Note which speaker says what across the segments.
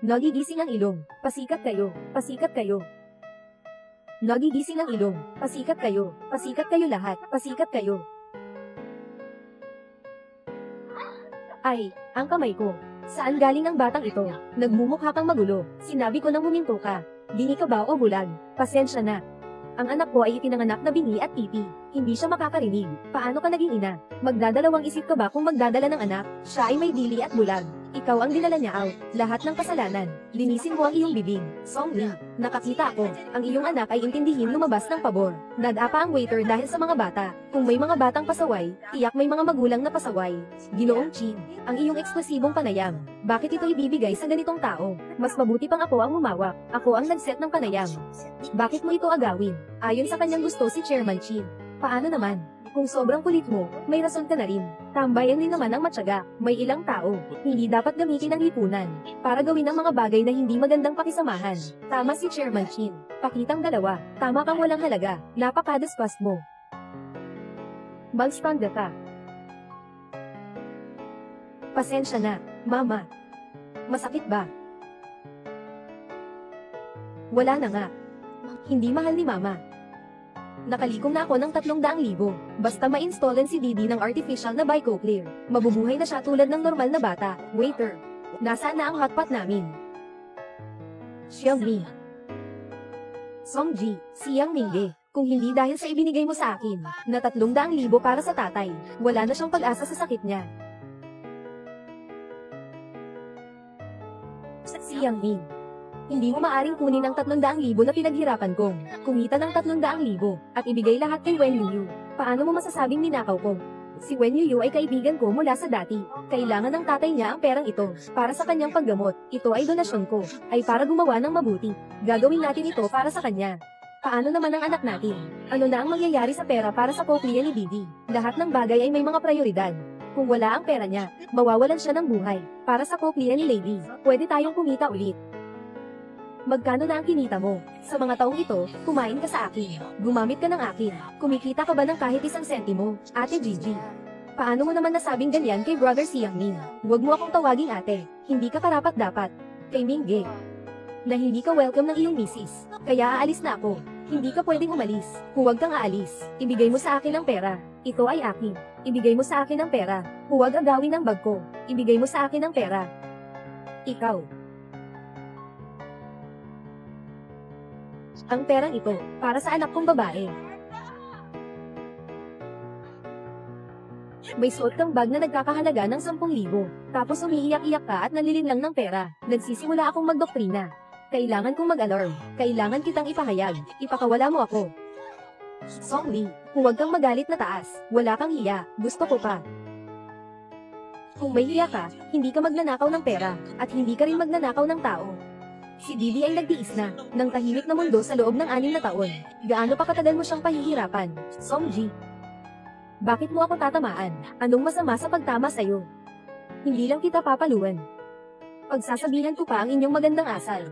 Speaker 1: Nagigising ang ilong. Pasikat kayo. Pasikat kayo. Nagigising ang ilong. Pasikat kayo. Pasikat kayo lahat. Pasikat kayo. Ay, ang kamay ko. Saan galing ang batang ito? Nagmumukha kang magulo. Sinabi ko nang huminto ka. Bini ka ba o bulag? Pasensya na. Ang anak ko ay itinanganak na bingi at pipi. Hindi siya makakarinig. Paano ka naging ina? Magdadalawang isip ka ba kung magdadala ng anak? Siya ay may dili at bulag. Ikaw ang dinala niya out. Lahat ng kasalanan. Linisin mo ang iyong bibig. Song Lee, nakakita ako. Ang iyong anak ay intindihin lumabas ng pabor. Nadapa ang waiter dahil sa mga bata. Kung may mga batang pasaway, tiyak may mga magulang na pasaway. Ginoong Chin, ang iyong eksklusibong panayam. Bakit ito ibibigay sa ganitong tao? Mas mabuti pang ako ang humawak. Ako ang nagset ng panayam. Bakit mo ito agawin? Ayon sa kanyang gusto si Chairman Chin. Paano naman? Kung sobrang kulit mo, may rason ka na rin. Tambayan din naman ang matyaga. May ilang tao. Hindi dapat gamitin ang lipunan para gawin ang mga bagay na hindi magandang pakisamahan. Tama si Chairman Chin. Pakitang dalawa. Tama kang walang halaga. Napakadaspas mo. Magspanda ka. Pasensya na, Mama. Masakit ba? Wala na nga. Hindi mahal ni Mama. Nakalikom na ako ng 300,000. Basta ma-installan si Didi ng artificial na Bicoclear. Mabubuhay na siya tulad ng normal na bata. Waiter, nasaan na ang hotpot namin? Xiangmi. Songji, Siyang Mingge. Kung hindi dahil sa ibinigay mo sa akin, na 300,000 para sa tatay, wala na siyang pag-asa sa sakit niya. Siyang Ming. Hindi mo maaring kunin ang 300,000 na pinaghirapan kong kumita ng 300,000 at ibigay lahat kay Wen Yu. Paano mo masasabing ninakaw ko? Si Wen Yu ay kaibigan ko mula sa dati. Kailangan ng tatay niya ang perang ito para sa kanyang paggamot. Ito ay donasyon ko, ay para gumawa ng mabuti. Gagawin natin ito para sa kanya. Paano naman ang anak natin? Ano na ang mangyayari sa pera para sa kokliya ni Didi? Lahat ng bagay ay may mga prioridad. Kung wala ang pera niya, mawawalan siya ng buhay. Para sa kokliya ni Lady, pwede tayong kumita ulit. Magkano na ang kinita mo? Sa mga taong ito, kumain ka sa akin. Gumamit ka ng akin. Kumikita ka ba ng kahit 1 sentimo, Ate Gigi? Paano mo naman nasabing ganyan kay Brother Siang Min? Huwag mo akong tawaging ate. Hindi ka karapat-dapat. Kay Mingge. Na hindi ka welcome ng iyong misis. Kaya aalis na ako. Hindi ka pwedeng umalis. Huwag kang aalis. Ibigay mo sa akin ang pera. Ito ay akin. Ibigay mo sa akin ang pera. Huwag agawin ang bag ko. Ibigay mo sa akin ang pera. Ikaw. Ang perang ito, para sa anak kong babae. May suot kang bag na nagkakahalaga ng 10,000. Tapos umiiyak-iyak ka at nalilinlang ng pera. Nagsisimula akong magdoktrina. Kailangan kong mag-alarm. Kailangan kitang ipahayag. Ipakawala mo ako. Song Lee, huwag kang magalit na taas. Wala kang hiya. Gusto ko pa. Kung may hiya ka, hindi ka magnanakaw ng pera. At hindi ka rin magnanakaw ng tao. Si Didi ay nagtiis na, ng tahimik na mundo sa loob ng 6 na taon. Gaano pa katagal mo siyang pahihirapan? Songji. Bakit mo ako tatamaan? Anong masama sa pagtama sa'yo? Hindi lang kita papaluan. Pagsasabihan ko pa ang inyong magandang asal.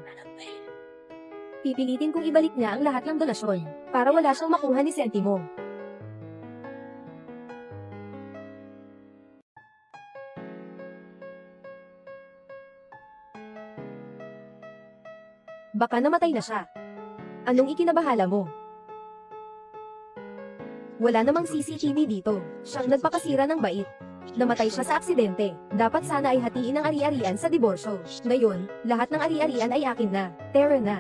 Speaker 1: Pipilitin kong ibalik niya ang lahat ng donasyon, para wala siyang makuha ni sentimo. Baka namatay na siya. Anong ikinabahala mo? Wala namang CCTV dito. Siyang nagpakasira ng bait. Namatay siya sa aksidente. Dapat sana ay hatiin ang ari-arian sa diborsyo. Ngayon, lahat ng ari-arian ay akin na. Tara na.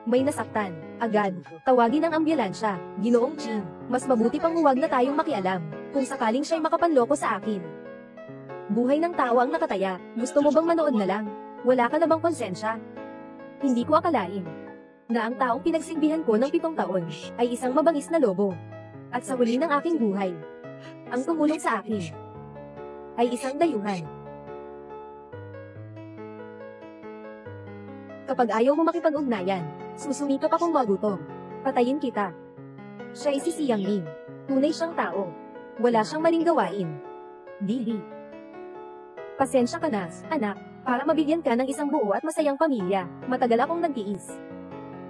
Speaker 1: May nasaktan. Agad. Tawagin ang ambulansya. Ginoong Chin. Mas mabuti pang huwag na tayong makialam. Kung sakaling siya'y makapanloko sa akin. Buhay ng tao ang nakataya. Gusto mo bang manood na lang? Wala ka na bang konsensya? Hindi ko akalain na ang taong pinagsilbihan ko ng 7 taon ay isang mabangis na lobo. At sa huli ng aking buhay, ang tumulong sa akin ay isang dayuhan. Kapag ayaw mo makipag-ugnayan, susumikap akong magutom. Patayin kita. Siya ay si Siang Ming. Tunay siyang tao. Wala siyang maling gawain. Didi. Pasensya ka na, anak, para mabigyan ka ng isang buo at masayang pamilya. Matagal akong nagtiis.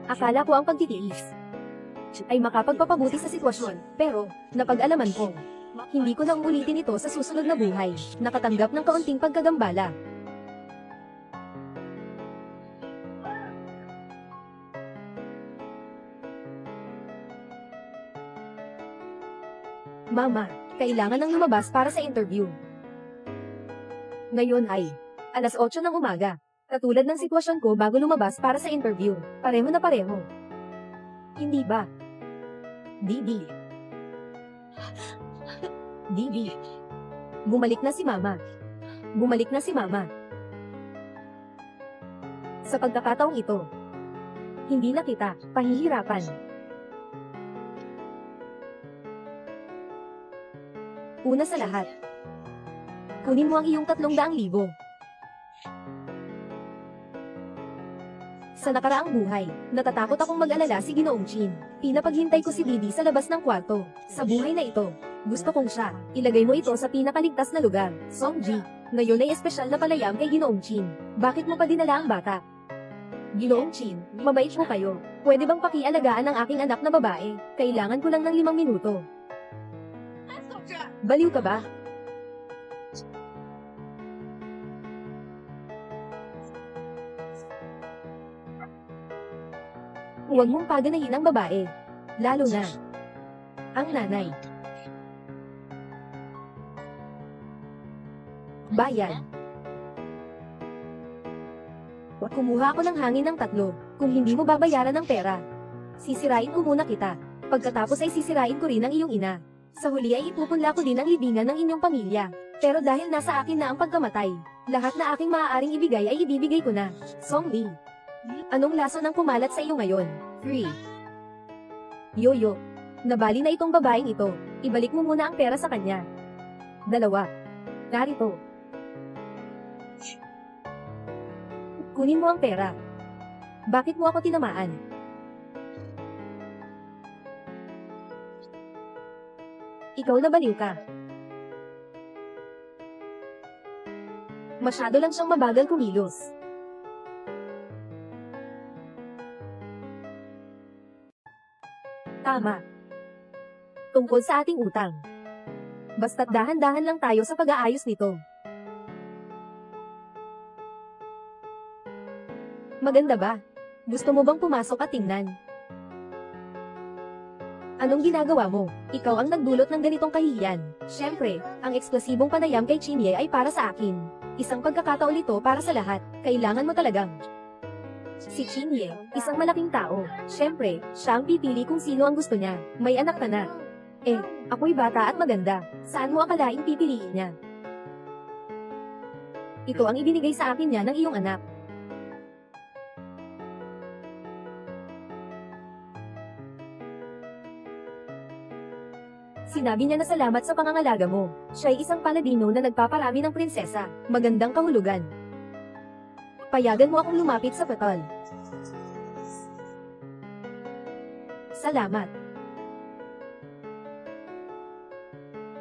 Speaker 1: Akala ko ang pagtitiis ay makapagpapabuti sa sitwasyon, pero napag-alaman ko Hindi ko na uulitin ito sa susunod na buhay. Nakatanggap ng kaunting pagkagambala. Mama, kailangan nang lumabas para sa interview. Ngayon ay alas 8 ng umaga. Katulad ng sitwasyon ko bago lumabas para sa interview. Pareho na pareho. Hindi ba? Didi. Didi. Bumalik na si Mama. Bumalik na si Mama. Sa pagkakataong ito, hindi na kita pahihirapan. Una sa lahat, kunin mo ang iyong 300,000. Sa nakaraang buhay, natatakot akong mag-alala si Ginoong Chin. Pinapaghintay ko si Didi sa labas ng kwarto. Sa buhay na ito, gusto kong siya. Ilagay mo ito sa pinakaligtas na lugar. Songji, ngayon ay espesyal na palayam kay Ginoong Chin. Bakit mo pa dinala ang bata? Ginoong Chin, mabait mo kayo. Pwede bang pakialagaan ang aking anak na babae? Kailangan ko lang ng 5 minuto. Baliw ka ba? Huwag mong paganahin ang babae. Lalo na ang nanay. Bayan. Kumuha ako ng hangin ng 3. Kung hindi mo babayaran ng pera, sisirain ko muna kita. Pagkatapos ay sisirain ko rin ang iyong ina. Sa huli ay ipupunla ko din ang libingan ng inyong pamilya. Pero dahil nasa akin na ang pagkamatay, lahat na aking maaaring ibigay ay ibibigay ko na. Song Lee. Anong laso ng kumalat sa iyo ngayon? 3. Yoyo. Nabali na itong babaeng ito. Ibalik mo muna ang pera sa kanya. 2. Narito. Kunin mo ang pera. Bakit mo ako tinamaan? Ikaw na baliw ka. Masyado lang siyang mabagal kumilos. Tama. Tungkol sa ating utang. Basta't dahan-dahan lang tayo sa pag-aayos nito. Maganda ba? Gusto mo bang pumasok at tingnan? Anong ginagawa mo? Ikaw ang nagdulot ng ganitong kahihiyan. Siyempre, ang eksplosibong panayam kay Chinye ay para sa akin. Isang pagkakataon ito para sa lahat. Kailangan mo talagang. Si Chinye, isang malaking tao. Siyempre, siya ang pipili kung sino ang gusto niya. May anak ka na. Ako'y bata at maganda. Saan mo akalaing pipiliin niya? Ito ang ibinigay sa akin niya ng iyong anak. Sinabi niya na salamat sa pangangalaga mo. Siya ay isang paladino na nagpaparami ng prinsesa. Magandang kahulugan. Payagan mo akong lumapit sa patol. Salamat.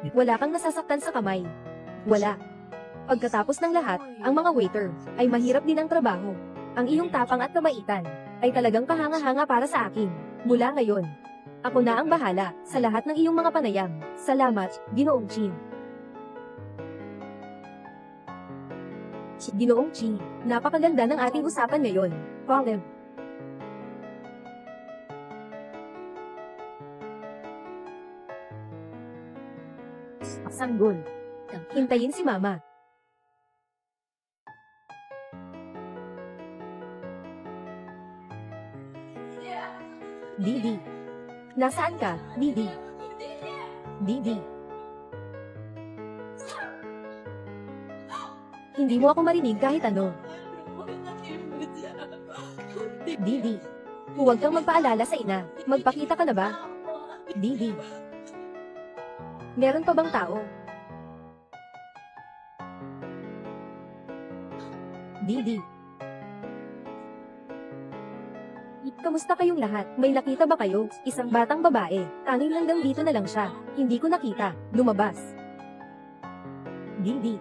Speaker 1: Wala kang nasasaktan sa kamay. Wala. Pagkatapos ng lahat, ang mga waiter ay mahirap din ang trabaho. Ang iyong tapang at kabaitan ay talagang kahanga-hanga para sa akin. Mula ngayon, ako na ang bahala sa lahat ng iyong mga panayam. Salamat, Ginoong Chin. Ginoong Chin, napakaganda ng ating usapan ngayon. Colin. Sanggol. Hintayin si Mama. Didi. Nasaan ka, Didi? Didi. Hindi mo ako marinig kahit ano. Didi. Huwag kang magpaalala sa ina. Magpakita ka na ba? Didi. Meron pa bang tao? Didi. Kamusta kayong lahat? May nakita ba kayo? Isang batang babae. Tanging hanggang dito na lang siya. Hindi ko nakita. Lumabas. Didi.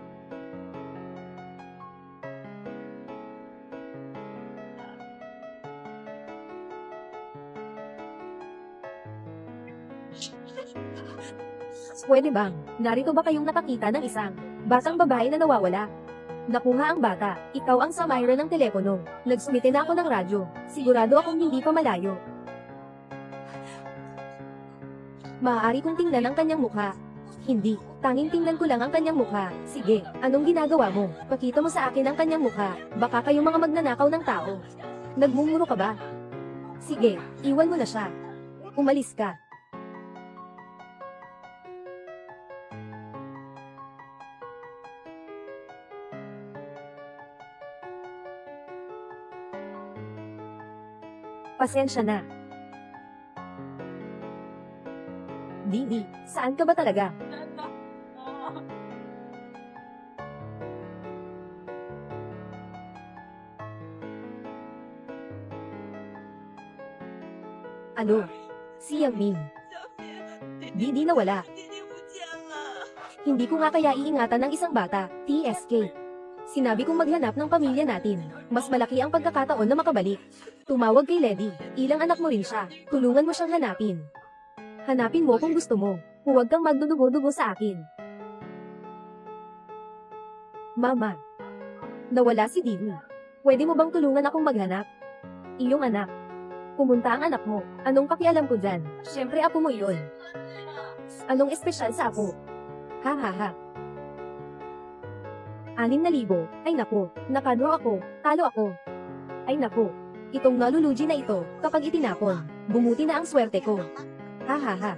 Speaker 1: Pwede bang, narito ba kayong nakakita ng isang batang babae na nawawala? Nakuha ang bata, ikaw ang Samira ng telepono. Nagsumite na ako ng radyo, sigurado akong hindi pa malayo. Maaari kong tingnan ang kanyang mukha. Hindi, tanging tingnan ko lang ang kanyang mukha. Sige, anong ginagawa mo? Pakita mo sa akin ang kanyang mukha, baka kayong mga magnanakaw ng tao. Nagmumuro ka ba? Sige, iwan mo na siya. Umalis ka. Pasensya na. Didi, saan ka ba talaga? Ano? Si Yangming. Didi nawala. Hindi ko nga kaya iingatan ng isang bata, TSK. Sinabi kong maghanap ng pamilya natin. Mas malaki ang pagkakataon na makabalik. Tumawag kay Lady. Ilang anak mo rin siya. Tulungan mo siyang hanapin. Hanapin mo kung gusto mo. Huwag kang magdudugo-dugo sa akin. Mama. Nawala si Didi. Pwede mo bang tulungan akong maghanap? Iyong anak. Pumunta ang anak mo. Anong pakialam ko dyan? Siyempre apo mo iyon. Anong espesyal sa apo? Ha ha ha. 6,000. Ay naku, nakano ako, talo ako. Ay naku, itong naluluji na ito, kapag itinapon, bumuti na ang swerte ko. Ha ha ha.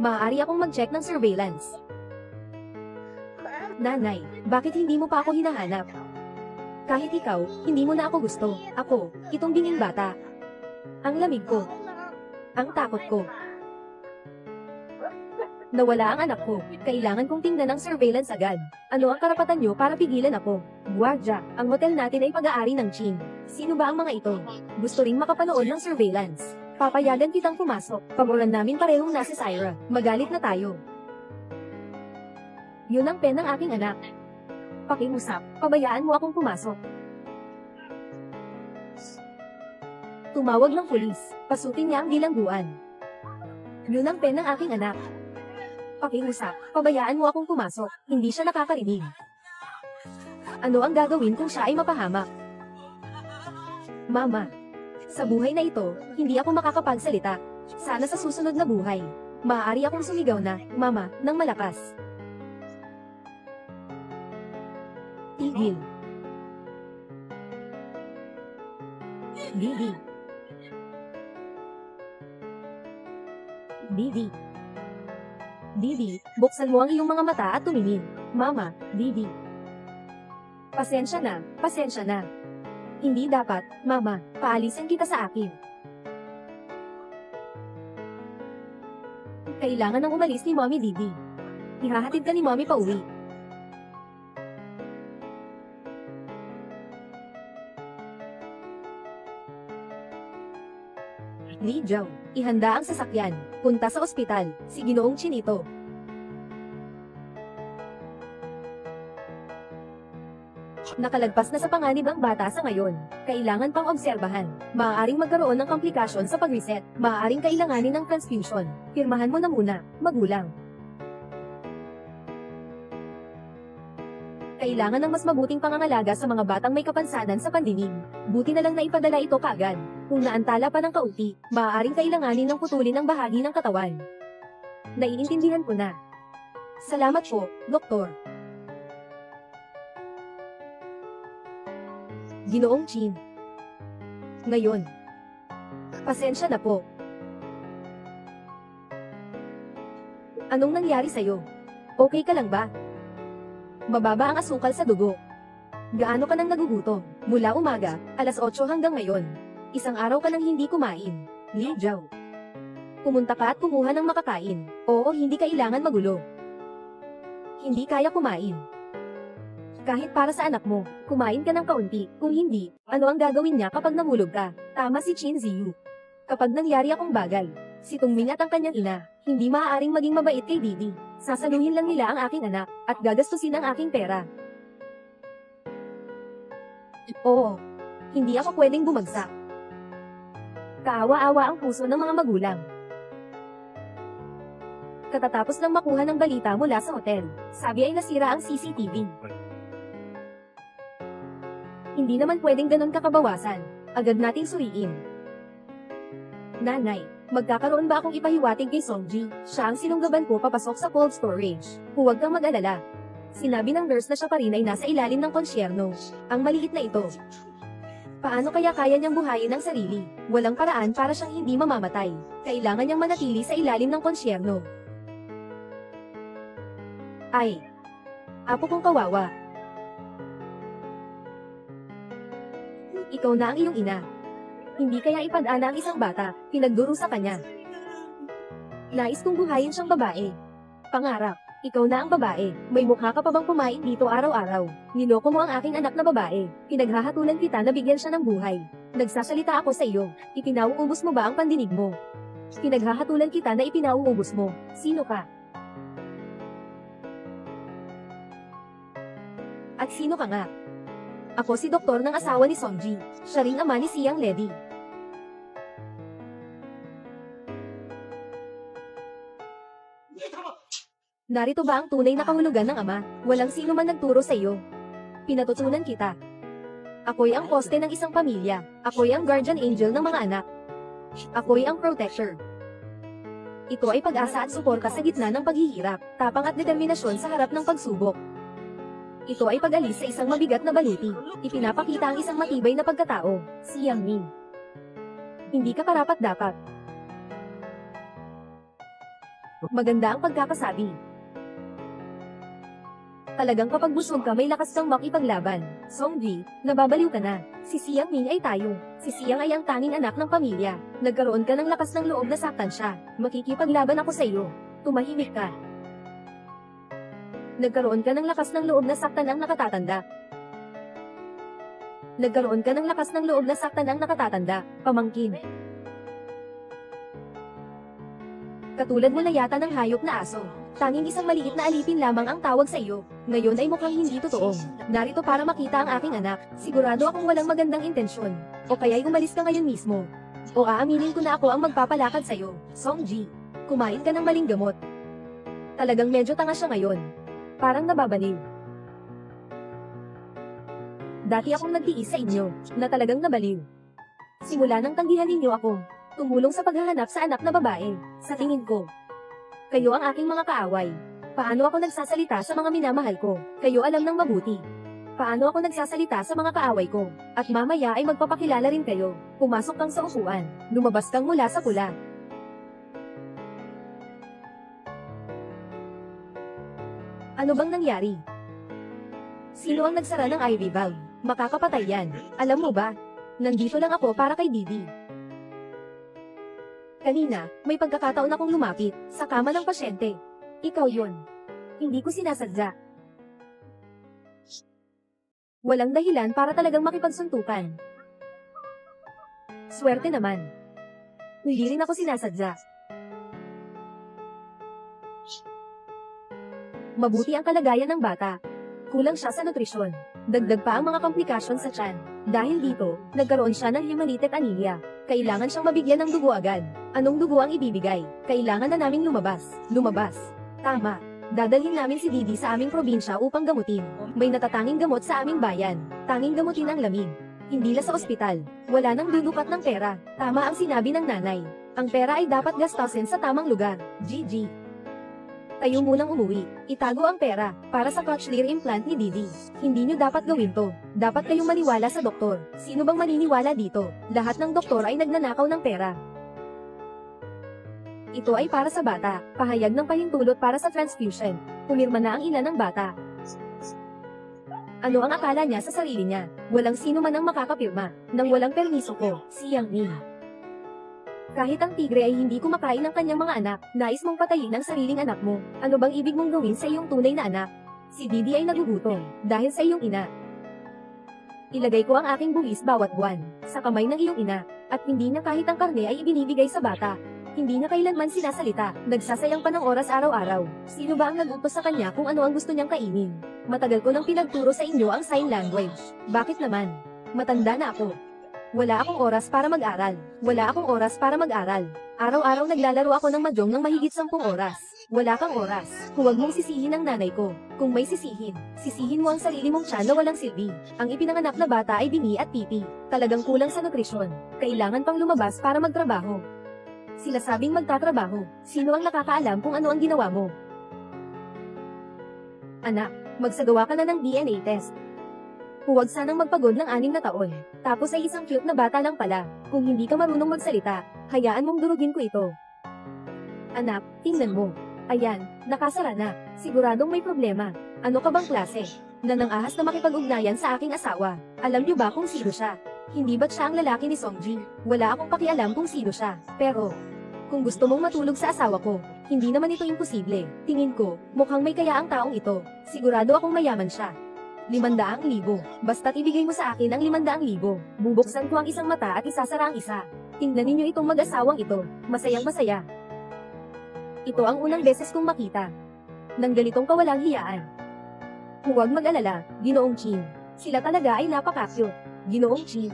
Speaker 1: Maaari akong mag-check ng surveillance. Nanay, bakit hindi mo pa ako hinahanap? Kahit ikaw, hindi mo na ako gusto. Ako, itong binging bata. Ang lamig ko. Ang takot ko. Nawala ang anak ko. Kailangan kong tingnan ang surveillance agad. Ano ang karapatan nyo para pigilan ako? Guardia, ang hotel natin ay pag-aari ng Qin. Sino ba ang mga ito? Gusto ring makapanood ng surveillance. Papayagan kitang pumasok. Paboran namin parehong nasa Syra. Magalit na tayo. Yun ang pen ng aking anak. Pakiusap, pabayaan mo akong pumasok. Tumawag ng pulis, pasukin niya ang bilangguan. Yun ang pen ng aking anak. Pakiusap, pabayaan mo akong pumasok, hindi siya nakakarinig. Ano ang gagawin kung siya ay mapahamak? Mama, sa buhay na ito, hindi ako makakapagsalita. Sana sa susunod na buhay, maaari akong sumigaw na, Mama, ng malakas. Tigil. Didi. Didi. Didi, buksan mo ang iyong mga mata at tumingin. Mama, Didi. Pasensya na, pasensya na. Hindi dapat, Mama, paalisin kita sa akin. Kailangan nang umalis ni Mommy Didi. Ihahatid ka ni Mommy pa uwi. Li Jiao, ihanda ang sasakyan, punta sa ospital, si Ginoong Chinito. Nakalagpas na sa panganib ang bata sa ngayon. Kailangan pang obserbahan. Maaaring magkaroon ng komplikasyon sa pag-reset. Maaaring kailanganin ng transfusion. Pirmahan mo na muna, magulang. Kailangan ng mas mabuting pangangalaga sa mga batang may kapansanan sa pandinig. Buti na lang na ipadala ito kaagad. Kung naantala pa ng kaunti, maaaring kailanganin ng putulin ang bahagi ng katawan. Naiintindihan ko na. Salamat po, Doktor. Ginoong Qin. Ngayon. Pasensya na po. Anong nangyari sa'yo? Okay ka lang ba? Mababa ang asukal sa dugo. Gaano ka nang nagugutom? Mula umaga, alas 8 hanggang ngayon. Isang araw ka nang hindi kumain. Li Jiao. Pumunta ka at kumuha ng makakain. Oo, hindi kailangan magulo. Hindi kaya kumain. Kahit para sa anak mo, kumain ka ng kaunti. Kung hindi, ano ang gagawin niya kapag namulog ka? Tama si Qin Ziyu. Kapag nangyari akong bagay, si Tungming at ang kanyang ina, hindi maaaring maging mabait kay Didi. Sasaluhin lang nila ang aking anak, at gagastusin ang aking pera. Oo. Hindi ako pwedeng bumagsak. Kaawa-awa ang puso ng mga magulang. Katatapos lang makuha ng balita mula sa hotel, sabi ay nasira ang CCTV. Hindi naman pwedeng ganon kakabawasan. Agad nating suriin. Nanay, magkakaroon ba akong ipahiwatig kay Songji? Siya ang sinunggaban ko papasok sa cold storage. Huwag kang mag-alala. Sinabi ng nurse na siya pa rin ay nasa ilalim ng konsyerno. Ang maliit na ito. Paano kaya kaya niyang buhayin ang sarili? Walang paraan para siyang hindi mamamatay. Kailangan niyang manatili sa ilalim ng konsyerno. Ay. Apo kong kawawa. Ikaw na ang iyong ina. Hindi kaya ipad-ana ang isang bata, pinagduro sa kanya. Nais kong buhayin siyang babae. Pangarap, ikaw na ang babae. May mukha ka pa bang kumain dito araw-araw? Niloko mo ang aking anak na babae. Pinaghahatulan kita na bigyan siya ng buhay. Nagsasalita ako sa iyo. Ipinauubos mo ba ang pandinig mo? Pinaghahatulan kita na ipinauubos mo. Sino ka? At sino ka nga? Ako si doktor ng asawa ni Songji. Siya ring ama ni Siyang Lady. Narito ba ang tunay na kahulugan ng ama? Walang sino man nagturo sa iyo. Pinatutunan kita. Ako'y ang poste ng isang pamilya. Ako'y ang guardian angel ng mga anak. Ako'y ang protector. Ito ay pag-asa at suporta sa gitna ng paghihirap, tapang at determinasyon sa harap ng pagsubok. Ito ay pag-alis sa isang mabigat na baluti. Ipinapakita ang isang matibay na pagkatao, si Yang Ming. Hindi ka karapat-dapat. Maganda ang pagkakasabi. Talagang kapag busog ka may lakas kang makipaglaban. Songji, nababaliw ka na. Si Siyang Ming ay tayo. Si Siyang ay ang tanging anak ng pamilya. Nagkaroon ka ng lakas ng loob na saktan siya. Makikipaglaban ako sa iyo. Tumahimik ka. Nagkaroon ka ng lakas ng loob na saktan ang nakatatanda. Nagkaroon ka ng lakas ng loob na saktan ang nakatatanda, pamangkin. Katulad mo na yata ng hayop na aso. Tanging isang maliit na alipin lamang ang tawag sa iyo. Ngayon ay mukhang hindi totoo. Narito para makita ang aking anak. Sigurado akong walang magandang intensyon. O kaya'y umalis ka ngayon mismo. O aaminin ko na ako ang magpapalakad sa iyo. Songji, kumain ka ng maling gamot. Talagang medyo tanga siya ngayon. Parang nababaliw. Dati akong nagtiis sa inyo, na talagang nabaliw. Simula nang tanggihan ninyo ako, tumulong sa paghahanap sa anak na babae, sa tingin ko. Kayo ang aking mga kaaway. Paano ako nagsasalita sa mga minamahal ko, kayo alam ng mabuti. Paano ako nagsasalita sa mga kaaway ko, at mamaya ay magpapakilala rin kayo. Pumasok kang sa upuan, lumabas kang mula sa pula. Ano bang nangyari? Sino ang nagsara ng IV valve? Makakapatay yan. Alam mo ba? Nandito lang ako para kay Didi. Kanina, may pagkakataon akong lumapit sa kama ng pasyente. Ikaw yun. Hindi ko sinasadya. Walang dahilan para talagang makipagsuntukan. Swerte naman. Hindi rin ako sinasadya. Mabuti ang kalagayan ng bata. Kulang siya sa nutrisyon. Dagdag pa ang mga komplikasyon sa tiyan. Dahil dito, nagkaroon siya ng hemolytic anemia. Kailangan siyang mabigyan ng dugo agad. Anong dugo ang ibibigay? Kailangan na naming lumabas. Lumabas. Tama. Dadalhin namin si Didi sa aming probinsya upang gamutin. May natatanging gamot sa aming bayan. Tanging gamutin ang lamig. Hindi na sa ospital. Wala nang dudukat ng pera. Tama ang sinabi ng nanay. Ang pera ay dapat gastusin sa tamang lugar. GG. Tayo munang umuwi. Itago ang pera, para sa cochlear implant ni Didi. Hindi nyo dapat gawin to. Dapat kayong maniwala sa doktor. Sino bang maniniwala dito? Lahat ng doktor ay nagnanakaw ng pera. Ito ay para sa bata. Pahayag ng pahintulot para sa transfusion. Pumirma na ang ina ng bata. Ano ang akala niya sa sarili niya? Walang sino man ang makakapirma. Nang walang permiso ko, si Yang Ming. Kahit ang tigre ay hindi kumakain ng kanyang mga anak, nais mong patayin ang sariling anak mo. Ano bang ibig mong gawin sa iyong tunay na anak? Si Didi ay nagugutom, dahil sa iyong ina. Ilagay ko ang aking buwis bawat buwan, sa kamay ng iyong ina, at hindi na kahit ang karne ay ibinibigay sa bata. Hindi niya kailanman sinasalita, nagsasayang pa ng oras araw-araw. Sino ba ang nag-utos sa kanya kung ano ang gusto niyang kainin? Matagal ko nang pinagturo sa inyo ang sign language. Bakit naman? Matanda na ako. Wala akong oras para mag-aral. Wala akong oras para mag-aral. Araw-araw naglalaro ako ng mahjong ng mahigit 10 oras. Wala kang oras. Huwag mong sisihin ang nanay ko. Kung may sisihin, sisihin mo ang sarili mong tiyan na walang silbi. Ang ipinanganak na bata ay bingi at pipi. Talagang kulang sa nutrisyon. Kailangan pang lumabas para magtrabaho. Sila sabing magtatrabaho. Sino ang nakakaalam kung ano ang ginawa mo? Anak, magsagawa ka na ng DNA test. Huwag sanang magpagod ng 6 na taon. Tapos ay isang cute na bata lang pala. Kung hindi ka marunong magsalita, hayaan mong durugin ko ito. Anak, tingnan mo. Ayan, nakasara na. Siguradong may problema. Ano ka bang klase? Nanangahas na makipag-ugnayan sa aking asawa. Alam niyo ba kung sino siya? Hindi ba't siya ang lalaki ni Songji? Wala akong pakialam kung sino siya. Pero, kung gusto mong matulog sa asawa ko, hindi naman ito imposible. Tingin ko, mukhang may kaya ang taong ito. Sigurado akong mayaman siya. 500,000. Basta't ibigay mo sa akin ang 500,000. Bubuksan ko ang isang mata at isasara ang isa. Tingnan ninyo itong mag-asawang ito. Masayang masaya. Ito ang unang beses kong makita ng ganitong kawalang hiyaan. Huwag mag-alala, Ginoong Chin. Sila talaga ay napaka-cute. Ginoong Chin.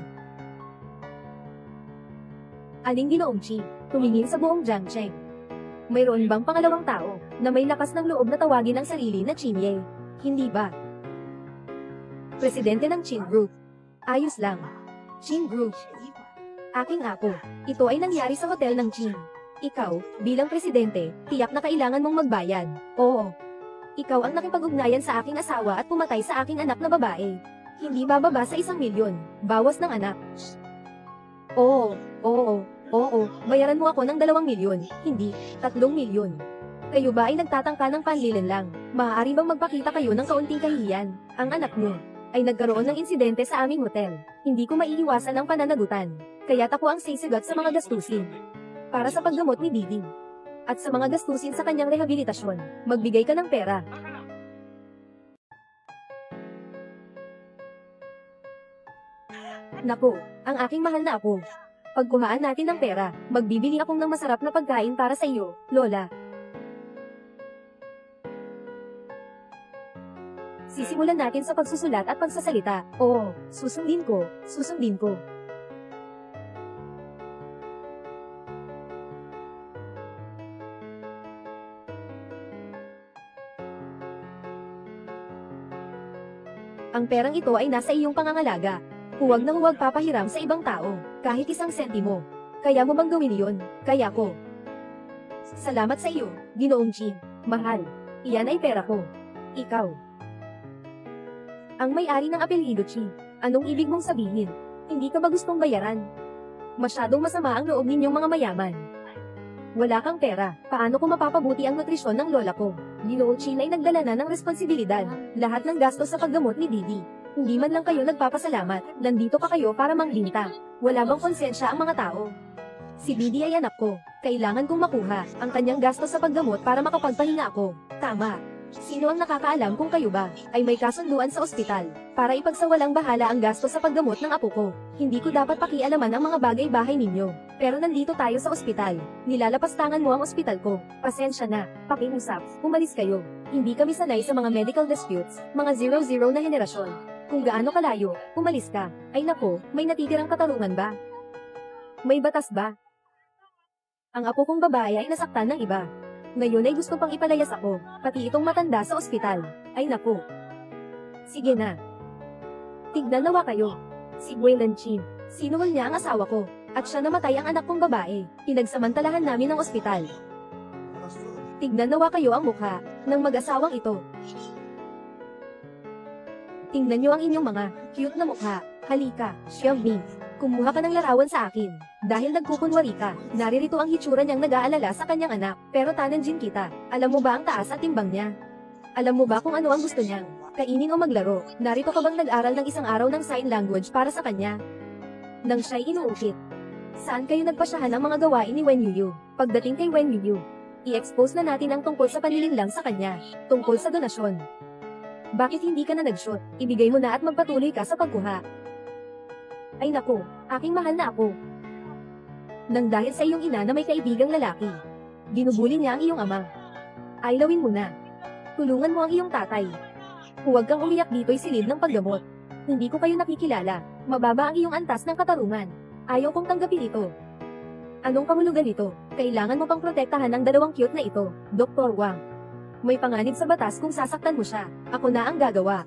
Speaker 1: Aling Ginoong Chin, tumingin sa buong Jiangcheng. Mayroon bang pangalawang tao na may lakas ng loob na tawagin ang sarili na Chinye? Hindi ba? Presidente ng Chin Group. Ayos lang. Chin Group. Aking apo. Ito ay nangyari sa hotel ng Chin. Ikaw, bilang presidente, tiyak na kailangan mong magbayad. Oo. Ikaw ang nakipag-ugnayan sa aking asawa at pumatay sa aking anak na babae. Hindi bababa sa 1,000,000. Bawas ng anak. Oo. Bayaran mo ako ng 2,000,000, hindi 3,000,000. Kayo ba ay nagtatangka ng panlilan lang? Maaari bang magpakita kayo ng kaunting kahihiyan? Ang anak mo ay nagkaroon ng insidente sa aming hotel. Hindi ko maiiwasan ang pananagutan. Kaya't ako ang sisigat sa mga gastusin. Para sa paggamot ni Didi. At sa mga gastusin sa kanyang rehabilitasyon, magbigay ka ng pera. Naku, ang aking mahal na apo. Pagkuhaan natin ng pera, magbibili akong ng masarap na pagkain para sa iyo, Lola. Sisimulan natin sa pagsusulat at pagsasalita. Oo, susundin ko. Ang perang ito ay nasa iyong pangangalaga. Huwag na huwag papahiram sa ibang tao, kahit 1 sentimo. Kaya mo bang gawin iyon? Kaya ko. Salamat sa iyo, Ginoong Chin. Mahal. Iyan ay pera ko. Ikaw. Ang may-ari ng apelyido Chin. Anong ibig mong sabihin? Hindi ka ba gustong bayaran? Masyadong masama ang loob ninyong mga mayaman. Wala kang pera, paano ko mapapabuti ang nutrisyon ng lola ko? Ginoong Chin ay nagdala na ng responsibilidad, lahat ng gastos sa paggamot ni Didi. Hindi man lang kayo nagpapasalamat, nandito pa kayo para mangbinta. Wala bang konsensya ang mga tao? Si Didi ay anak ko, kailangan kong makuha ang kanyang gastos sa paggamot para makapagpahinga ako. Tama. Sino ang nakakaalam kung kayo ba ay may kasunduan sa ospital para ipagsawalang bahala ang gastos sa paggamot ng apo ko? Hindi ko dapat pakialaman ang mga bagay-bahay ninyo. Pero nandito tayo sa ospital. Nilalapastangan mo ang ospital ko. Pasensya na. Pakiusap. Umalis kayo. Hindi kami sanay sa mga medical disputes, mga 00 na henerasyon. Kung gaano kalayo, umalis ka. Ay nako, may natitirang katarungan ba? May batas ba? Ang apo kong babae ay nasaktan ng iba. Ngayon ay gusto pang ipalayas ako, pati itong matanda sa ospital. Ay naku. Sige na. Tignan nawa kayo. Si Guilan Chin. Sinuhol niya ang asawa ko, at siya namatay ang anak kong babae. Pinagsamantalahan namin ang ospital. Tignan nawa kayo ang mukha ng mag-asawang ito. Tingnan niyo ang inyong mga cute na mukha. Halika, Xiaomi. Kumuha ka ng larawan sa akin. Dahil nagkukunwari ka, naririto ang hitsura niyang nag-aalala sa kanyang anak. Pero tananjin kita, alam mo ba ang taas at timbang niya? Alam mo ba kung ano ang gusto niyang kainin o maglaro? Narito ka bang nag-aral ng isang araw ng sign language para sa kanya? Nang siya'y inuukit. Saan kayo nagpasyahan ang mga gawain ni Wen Yuyu? Pagdating kay Wen Yuyu, i-expose na natin ang tungkol sa panlilinlang sa kanya, tungkol sa donasyon. Bakit hindi ka na nag-shoot? Ibigay mo na at magpatuloy ka sa pagkuha. Ay naku, aking mahal na ako. Nang dahil sa iyong ina na may kaibigang lalaki. Binubuli niya ang iyong ama. Ailawin mo na. Tulungan mo ang iyong tatay. Huwag kang umiyak dito'y silid ng paggamot. Hindi ko kayo nakikilala. Mababa ang iyong antas ng katarungan. Ayaw kong tanggapin ito. Anong kahulugan ito? Kailangan mo pang protektahan ang dalawang cute na ito, Dr. Wang. May panganib sa batas kung sasaktan mo siya. Ako na ang gagawa.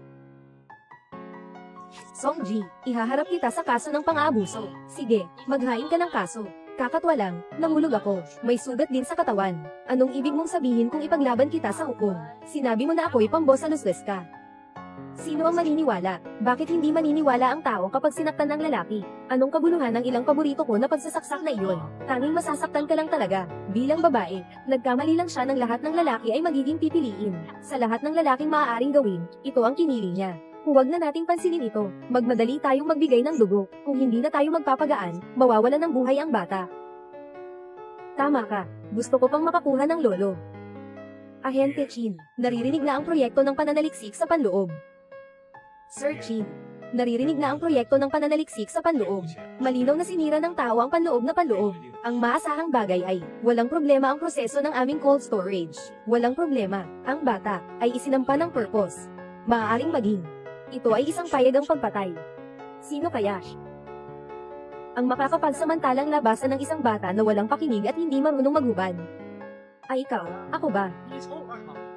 Speaker 1: Songji, ihaharap kita sa kaso ng pang-aabuso. Sige, maghain ka ng kaso. Kakatwa lang, nahulog ako. May sugat din sa katawan. Anong ibig mong sabihin kung ipaglaban kita sa hukom? Sinabi mo na ako'y pambosa lusles ka. Sino ang maniniwala? Bakit hindi maniniwala ang tao kapag sinaktan ng lalaki? Anong kabuluhan ng ilang paborito ko na pagsasaksak na iyon? Tanging masasaktan ka lang talaga. Bilang babae, nagkamali lang siya ng lahat ng lalaki ay magiging pipiliin. Sa lahat ng lalaking maaaring gawin, ito ang kinili niya. Huwag na nating pansinin ito. Magmadali tayong magbigay ng dugo. Kung hindi na tayo magpapagaan, mawawalan ng buhay ang bata. Tama ka. Gusto ko pang makakuha ng lolo. Ahente Chin, naririnig na ang proyekto ng pananaliksik sa panloob. Sir Chin, naririnig na ang proyekto ng pananaliksik sa panloob. Malinaw na sinira ng tao ang panloob na panloob. Ang maasahang bagay ay, walang problema ang proseso ng aming cold storage. Walang problema, ang bata ay isinampa ng purpose. Maaaring maging. Ito ay isang payagang pagpatay. Sino kaya? Ang makakapagsamantalang labasan ng isang bata na walang pakinig at hindi marunong maghubad. Ay ikaw, ako ba?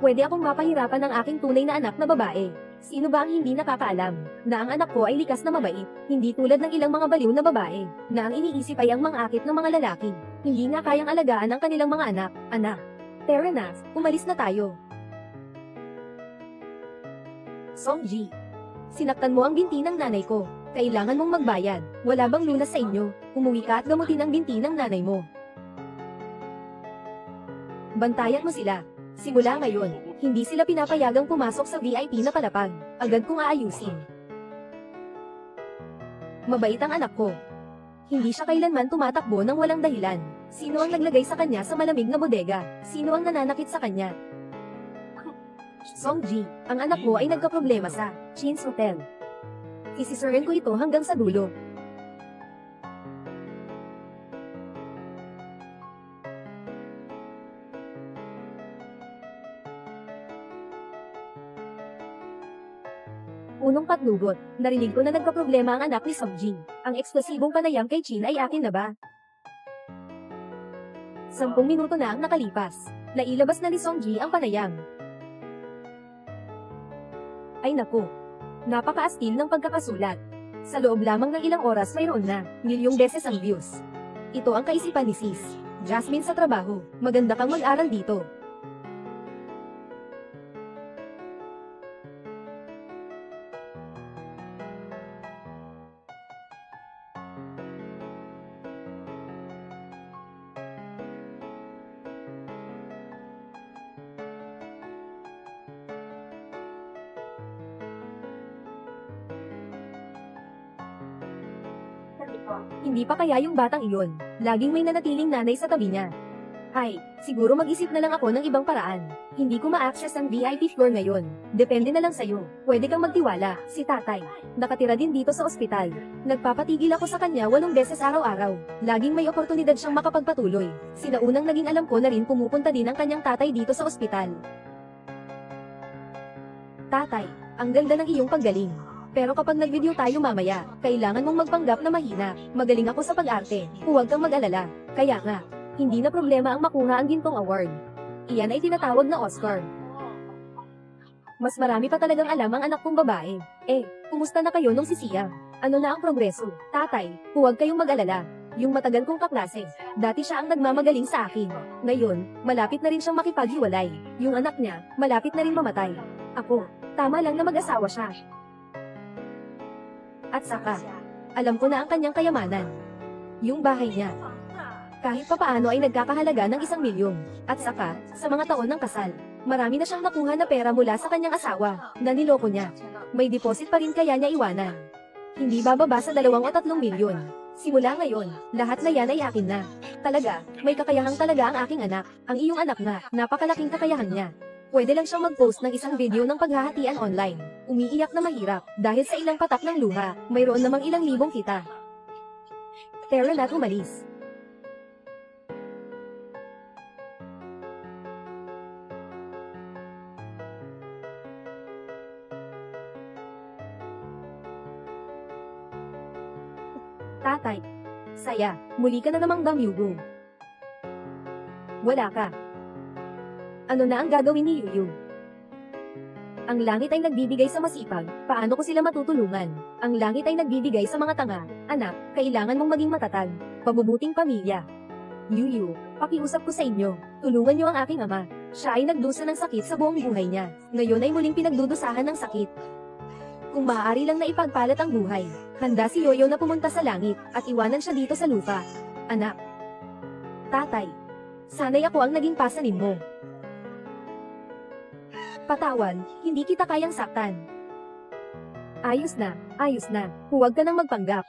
Speaker 1: Pwede akong mapahirapan ng aking tunay na anak na babae. Sino ba ang hindi nakakaalam na ang anak ko ay likas na mabait, hindi tulad ng ilang mga baliw na babae, na ang iniisip ay ang mangakit ng mga lalaki. Hindi nga kayang alagaan ang kanilang mga anak. Anak. Tara na, umalis na tayo. Songji, sinaktan mo ang binti ng nanay ko. Kailangan mong magbayad. Wala bang lunas sa inyo? Umuwi ka at gamutin ang binti ng nanay mo. Bantayan mo sila. Simula ngayon, hindi sila pinapayagang pumasok sa VIP na palapag. Agad kong aayusin. Mabait ang anak ko. Hindi siya kailanman tumatakbo ng walang dahilan. Sino ang naglagay sa kanya sa malamig na bodega? Sino ang nananakit sa kanya? Songji, ang anak mo ay nagkaproblema sa Chin's Hotel. Isisurin ko ito hanggang sa dulo. Unong patnugot, narinig ko na nagkaproblema ang anak ni Songji. Ang eksplosibong panayam kay Chin ay akin na ba? 10 minuto na ang nakalipas. Nailabas na ni Songji ang panayam. Ay naku. Napaka-astil ng pagkakasulat. Sa loob lamang ng ilang oras mayroon na, milyong beses ang views. Ito ang kaisipan ni Sis Jasmine sa trabaho. Maganda kang mag-aral dito. Hindi pa kaya yung batang iyon. Laging may nanatiling nanay sa tabi niya. Ay, siguro mag-isip na lang ako ng ibang paraan. Hindi ko ma-access ang VIP floor ngayon. Depende na lang sa'yo. Pwede kang magtiwala, si tatay. Nakatira din dito sa ospital. Nagpapatigil ako sa kanya 8 beses araw-araw. Laging may oportunidad siyang makapagpatuloy. Sinaunang naging alam ko na rin pumupunta din ang kanyang tatay dito sa ospital. Tatay, ang ganda ng iyong paggaling. Pero kapag nag-video tayo mamaya, kailangan mong magpanggap na mahina. Magaling ako sa pag-arte. Huwag kang mag-alala. Kaya nga, hindi na problema ang makuha ang gintong award. Iyan ay tinatawag na Oscar. Mas marami pa talagang alam ang anak kong babae. Kumusta na kayo nung sisiyang? Ano na ang progreso? Tatay, huwag kayong mag-alala. Yung matagal kong kaklase, dati siya ang nagmamagaling sa akin. Ngayon, malapit na rin siyang makipaghiwalay. Yung anak niya, malapit na rin mamatay. Ako, tama lang na mag-asawa siya. At saka, alam ko na ang kanyang kayamanan. Yung bahay niya. Kahit papaano ay nagkakahalaga ng 1 milyon. At saka, sa mga taon ng kasal, marami na siyang nakuha na pera mula sa kanyang asawa, na niloko niya. May deposit pa rin kaya niya iwanan. Hindi bababa sa 2 o 3 milyon. Simula ngayon, lahat na yan ay akin na. Talaga, may kakayahang talaga ang aking anak. Ang iyong anak na, napakalaking kakayahan niya. Pwede lang siyang mag-post ng isang video ng paghahatian online. Umiiyak na mahirap, dahil sa ilang patak ng luha, mayroon namang ilang libong kita. Tara na't umalis. Tatay. Saya, muli ka na namang damyugo. Wala ka. Ano na ang gagawin ni Yuyu? Ang langit ay nagbibigay sa masipag, paano ko sila matutulungan? Ang langit ay nagbibigay sa mga tanga. Anak, kailangan mong maging matatag. Pabubuting pamilya. Yuyu, pakiusap ko sa inyo, tulungan niyo ang aking ama. Siya ay nagdusa ng sakit sa buong buhay niya. Ngayon ay muling pinagdudusahan ng sakit. Kung maaari lang na ipagpalat ang buhay, handa si Yoyo na pumunta sa langit, at iwanan siya dito sa lupa. Anak. Tatay. Sana'y ako ang naging pasanin mo. Patawan, hindi kita kayang saktan. Ayos na, huwag ka nang magpanggap.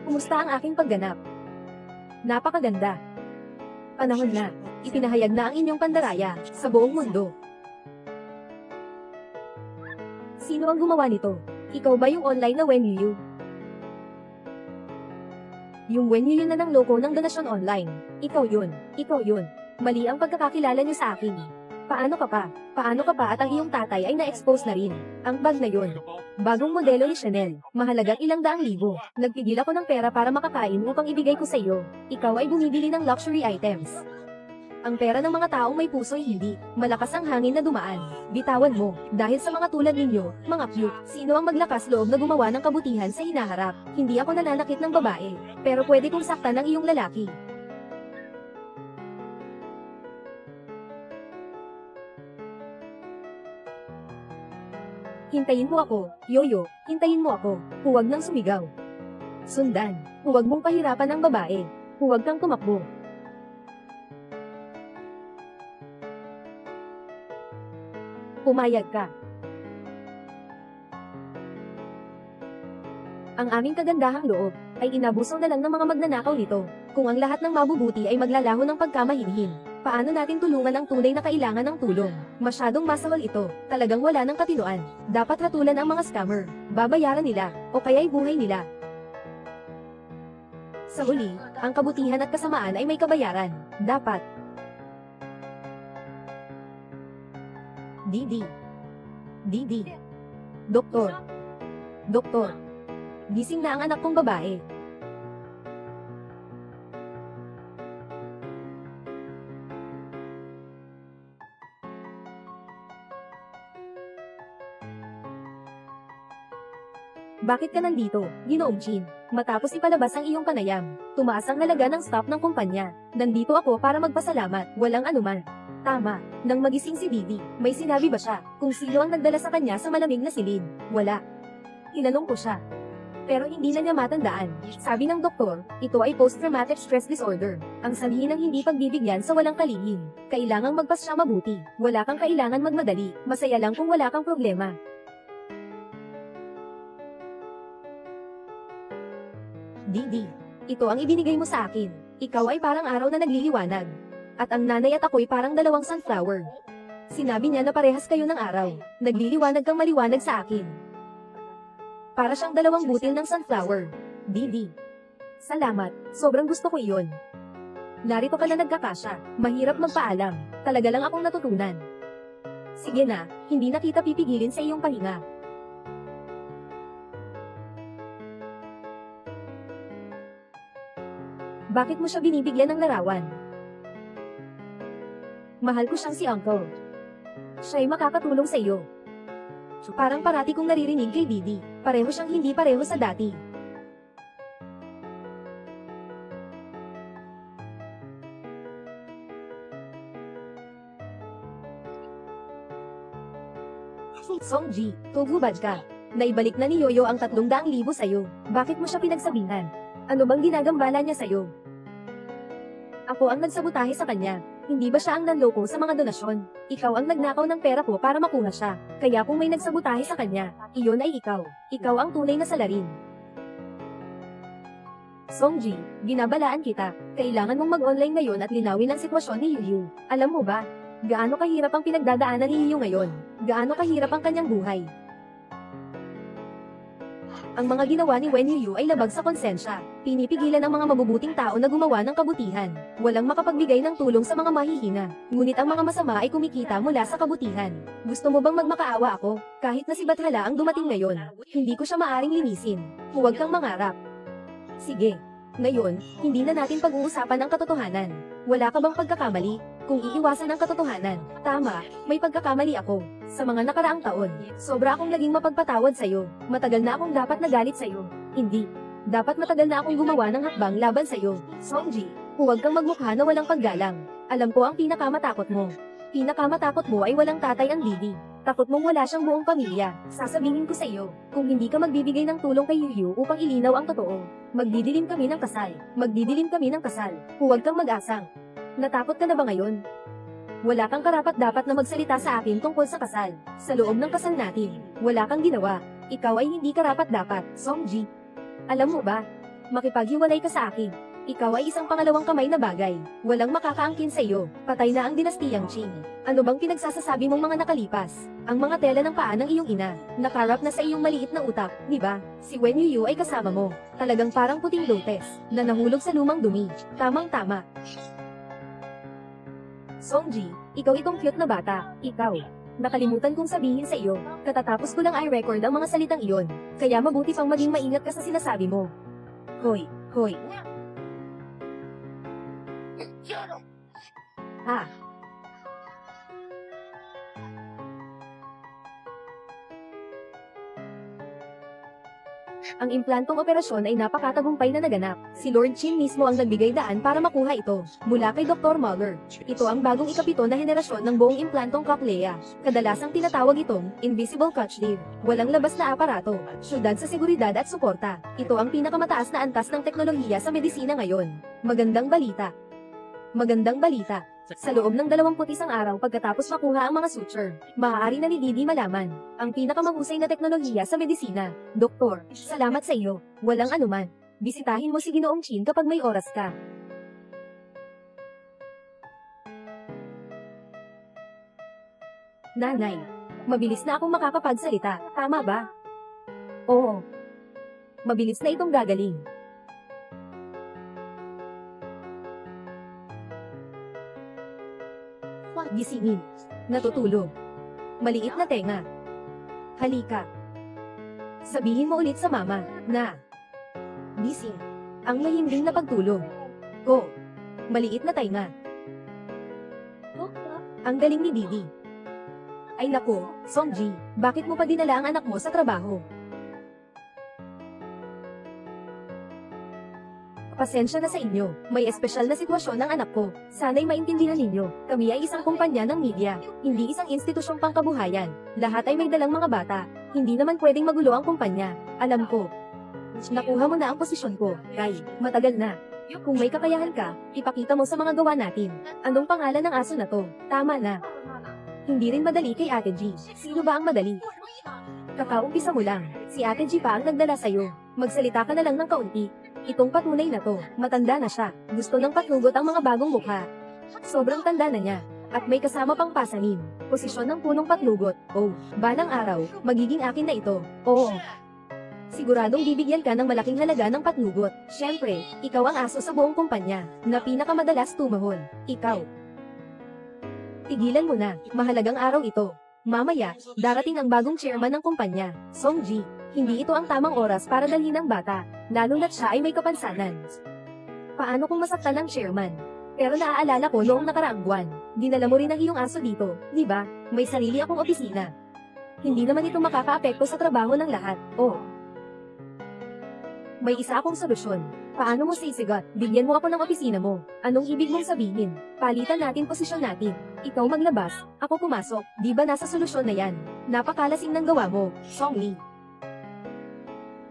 Speaker 1: Kumusta ang aking pagganap? Napakaganda. Panahon na, ipinahayag na ang inyong pandaraya, sa buong mundo. Sino ang gumawa nito? Ikaw ba yung online na Wen Yu? Yung Wen Yu na ng loko ng donasyon online. Ikaw yun. Mali ang pagkakakilala niyo sa akin. Paano ka pa at ang iyong tatay ay na-expose na rin. Ang bag na yun. Bagong modelo ni Chanel. Mahalagang ilang daang libo. Nagpigil ako ng pera para makakain upang ibigay ko sa iyo. Ikaw ay bumibili ng luxury items. Ang pera ng mga taong may puso'y hindi. Malakas ang hangin na dumaan. Bitawan mo. Dahil sa mga tulad ninyo, mga cute, sino ang maglakas loob na gumawa ng kabutihan sa hinaharap? Hindi ako nananakit ng babae. Pero pwede kong saktan ng iyong lalaki. Hintayin mo ako, Yoyo, hintayin mo ako. Huwag nang sumigaw. Sundan, huwag mong pahirapan ang babae. Huwag kang tumakbo. Pumayag ka. Ang aming kagandahang loob ay inabuso na lang ng mga magnanakaw nito. Kung ang lahat ng mabubuti ay maglalaho ng pagkamahinhin, paano natin tulungan ang tunay na kailangan ng tulong? Masyadong masahol ito, talagang wala ng katinuan. Dapat hatulan ang mga scammer, babayaran nila, o kaya'y buhay nila. Sa huli, ang kabutihan at kasamaan ay may kabayaran. Dapat. Didi. Doktor. Gising na ang anak kong babae. Bakit ka nandito, Ginoong Chin? Matapos ipalabas ang iyong panayam, tumaas ang halaga ng stock ng kumpanya. Nandito ako para magpasalamat, walang anuman. Tama, nang magising si Didi, may sinabi ba siya kung sino ang nagdala sa kanya sa malamig na silid? Wala. Tinanong ko siya. Pero hindi na niya matandaan. Sabi ng doktor, ito ay post-traumatic stress disorder. Ang sanhi ng hindi pagbibigyan sa walang kalihim. Kailangang magpasya mabuti. Wala kang kailangan magmadali. Masaya lang kung wala kang problema. Didi, ito ang ibinigay mo sa akin. Ikaw ay parang araw na nagliliwanag. At ang nanay at ako'y parang dalawang sunflower. Sinabi niya na parehas kayo ng araw. Nagliliwanag kang maliwanag sa akin. Para siyang dalawang butil ng sunflower. Didi. Salamat, sobrang gusto ko iyon. Narito ka na nagkakasya. Mahirap magpaalam. Talaga lang akong natutunan. Sige na, hindi na kita pipigilin sa iyong pahinga. Bakit mo siya binibigyan ng larawan? Mahal ko siyang si Uncle. Siya'y makakatulong sa iyo. Parang parati kong naririnig kay Didi. Pareho siyang hindi pareho sa dati. Songji, tugubad ka. Naibalik na ni Yoyo ang 300,000 sa'yo. Bakit mo siya pinagsabihan? Ano bang ginagambala niya sa'yo? Ako ang nagsabutahe sa kanya. Hindi ba siya ang nanloko sa mga donasyon? Ikaw ang nagnakaw ng pera ko para makuha siya. Kaya kung may nagsabotahe sa kanya, iyon ay ikaw. Ikaw ang tunay na salarin. Songji, ginabalaan kita. Kailangan mong mag-online ngayon at linawin ang sitwasyon ni Yuyu. Alam mo ba? Gaano kahirap ang pinagdadaanan ni Yuyu ngayon? Gaano kahirap ang kanyang buhay? Ang mga ginawa ni Wen Yuyu ay labag sa konsensya. Pinipigilan ang mga mabubuting tao na gumawa ng kabutihan. Walang makapagbigay ng tulong sa mga mahihina. Ngunit ang mga masama ay kumikita mula sa kabutihan. Gusto mo bang magmakaawa ako? Kahit na si Bathala ang dumating ngayon, hindi ko siya maaring linisin. Huwag kang mangarap. Sige. Ngayon, hindi na natin pag-uusapan ang katotohanan. Wala ka bang pagkakamali? Kung iiwasan ang katotohanan, tama, may pagkakamali ako. Sa mga nakaraang taon, sobra akong naging mapagpatawad sa'yo. Matagal na akong dapat nagalit sa'yo. Hindi. Dapat matagal na akong gumawa ng hakbang laban sa'yo. Sonji, huwag kang magmukha na walang paggalang. Alam ko ang pinakamatakot mo. Pinakamatakot mo ay walang tatay ang Didi. Takot mong wala siyang buong pamilya. Sasabihin ko sa iyo, kung hindi ka magbibigay ng tulong kay Yuyu upang ilinaw ang totoo, magdidilim kami ng kasal. Magdidilim kami ng kasal. Huwag kang mag-asang. Natakot ka na ba ngayon? Wala kang karapat-dapat na magsalita sa akin tungkol sa kasal. Sa loob ng kasal natin, wala kang ginawa. Ikaw ay hindi karapat-dapat, Songji. Alam mo ba? Makipaghiwalay ka sa akin. Ikaw ay isang pangalawang kamay na bagay. Walang makakaangkin sa iyo. Patay na ang dinastiyang Qing. Ano bang pinagsasasabi mong mga nakalipas? Ang mga tela ng paa ng iyong ina. Nakarap na sa iyong maliit na utak, di ba? Si Wen Yuyu ay kasama mo. Talagang parang puting lotes, na nahulog sa lumang dumi. Tamang-tama. Songji, ikaw itong cute na bata. Ikaw. Nakalimutan kong sabihin sa iyo. Katatapos ko lang i-record ang mga salitang iyon. Kaya mabuti pang maging maingat ka sa sinasabi mo. Hoy, hoy. Ah. Ang implantong operasyon ay napakatagumpay na naganap. Si Lord Qin mismo ang nagbigay daan para makuha ito, mula kay Dr. Muller. Ito ang bagong ikapito na henerasyon ng buong implantong cochlea. Kadalasang tinatawag itong invisible cochlea. Walang labas na aparato, syudad sa seguridad at suporta. Ito ang pinakamataas na antas ng teknolohiya sa medisina ngayon. Magandang balita. Magandang balita. Sa loob ng 21 araw pagkatapos makuha ang mga suture, maaari na ni Didi malaman ang pinakamahusay na teknolohiya sa medisina. Doktor, salamat sa iyo. Walang anuman. Bisitahin mo si Ginoong Qin kapag may oras ka. Nanay, mabilis na akong makakapagsalita. Tama ba? Oo. Mabilis na itong gagaling. Gisingin. Natutulog. Maliit na tenga. Halika. Sabihin mo ulit sa mama, na gising. Ang mahimbing na pagtulog. Ko. Maliit na tenga. Ang galing ni Didi. Ay nako, Songji, bakit mo pa dinala ang anak mo sa trabaho? Pasensya na sa inyo, may espesyal na sitwasyon ng anak ko. Sana'y maintindihan ninyo, kami ay isang kumpanya ng media, hindi isang institusyong pangkabuhayan. Lahat ay may dalang mga bata, hindi naman pwedeng magulo ang kumpanya. Alam ko. Nakuha mo na ang posisyon ko, Kai, matagal na. Kung may kakayahan ka, ipakita mo sa mga gawa natin. Anong pangalan ng aso na to? Tama na. Hindi rin madali kay Ate G. Sino ba ang madali? Kakaumpisa mo lang, si Ate G pa ang nagdala sa'yo. Magsalita ka na lang ng kaunti. Itong patunay na to, matanda na siya. Gusto ng patnugot ang mga bagong mukha. Sobrang tanda na niya. At may kasama pang pasanin. Posisyon ng punong patnugot. Oh, balang araw, magiging akin na ito. Oo. Siguradong bibigyan ka ng malaking halaga ng patnugot. Siyempre, ikaw ang aso sa buong kumpanya, na pinakamadalas tumahol. Ikaw. Tigilan mo na, mahalagang araw ito. Mamaya, darating ang bagong chairman ng kumpanya, Songji. Hindi ito ang tamang oras para dalhin ang bata, lalo na't siya ay may kapansanan. Paano kung masaktan ang chairman? Pero naaalala ko noong nakaraang buwan, dinala mo rin ang iyong aso dito, di ba? May sarili akong opisina. Hindi naman ito makakaapekto sa trabaho ng lahat, oh. May isa akong solusyon. Paano mo sisigat? Bigyan mo ako ng opisina mo. Anong ibig mong sabihin? Palitan natin posisyon natin. Ikaw maglabas, ako pumasok. Di ba nasa solusyon na yan? Napakalasing ng gawa mo, Songli.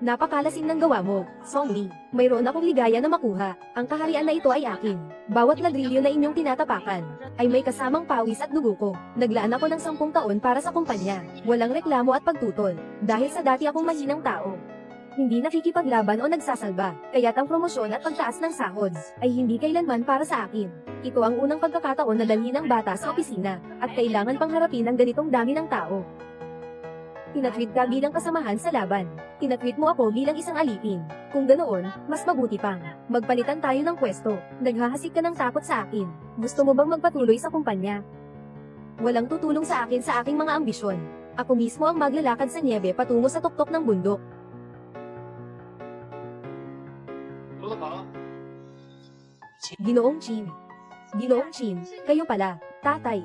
Speaker 1: Napakalasing ng gawa mo, Songli. Mayroon akong ligaya na makuha. Ang kaharian na ito ay akin. Bawat ladrilyo na inyong tinatapakan, ay may kasamang pawis at dugo ko. Naglaan ako ng 10 taon para sa kumpanya. Walang reklamo at pagtutol. Dahil sa dati akong mahinang tao. Hindi nakikipaglaban o nagsasalba, kaya't ang promosyon at pagtaas ng sahod, ay hindi kailanman para sa akin. Ito ang unang pagkakataon na dalhin ang bata sa opisina, at kailangan pang harapin ang ganitong dami ng tao. Tinatweet ka bilang kasamahan sa laban. Tinatweet mo ako bilang isang alipin. Kung ganoon, mas mabuti pang. Magpalitan tayo ng pwesto. Naghahasik ka ng takot sa akin. Gusto mo bang magpatuloy sa kumpanya? Walang tutulong sa akin sa aking mga ambisyon. Ako mismo ang maglalakad sa niebe patungo sa tuktok ng bundok. Ginoong Chin. Ginoong Chin, kayo pala, tatay.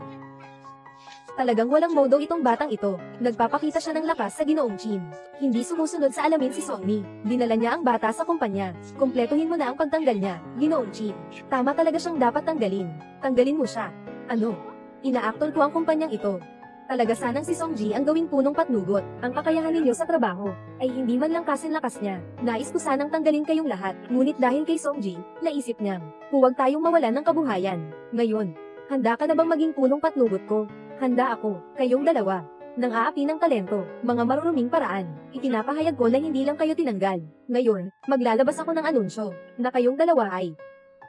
Speaker 1: Talagang walang modo itong batang ito. Nagpapakita siya ng lakas sa Ginoong Chin. Hindi sumusunod sa alamin si Songmi. Dinala niya ang bata sa kumpanya. Kumpletuhin mo na ang pagtanggal niya, Ginoong Chin. Tama talaga siyang dapat tanggalin. Tanggalin mo siya. Ano? Inaaktol ko ang kumpanyang ito. Talaga sanang si Songji ang gawing punong patnugot. Ang kakayahan ninyo sa trabaho ay hindi man lang kasin-lakas niya. Nais ko sanang tanggalin kayong lahat. Ngunit dahil kay Songji, naisip niyang, huwag tayong mawalan ng kabuhayan. Ngayon, handa ka na bang maging punong patnugot ko? Handa ako, kayong dalawa. Nang aapi ng talento, mga maruruming paraan. Itinapahayag ko na hindi lang kayo tinanggal. Ngayon, maglalabas ako ng anunsyo, na kayong dalawa ay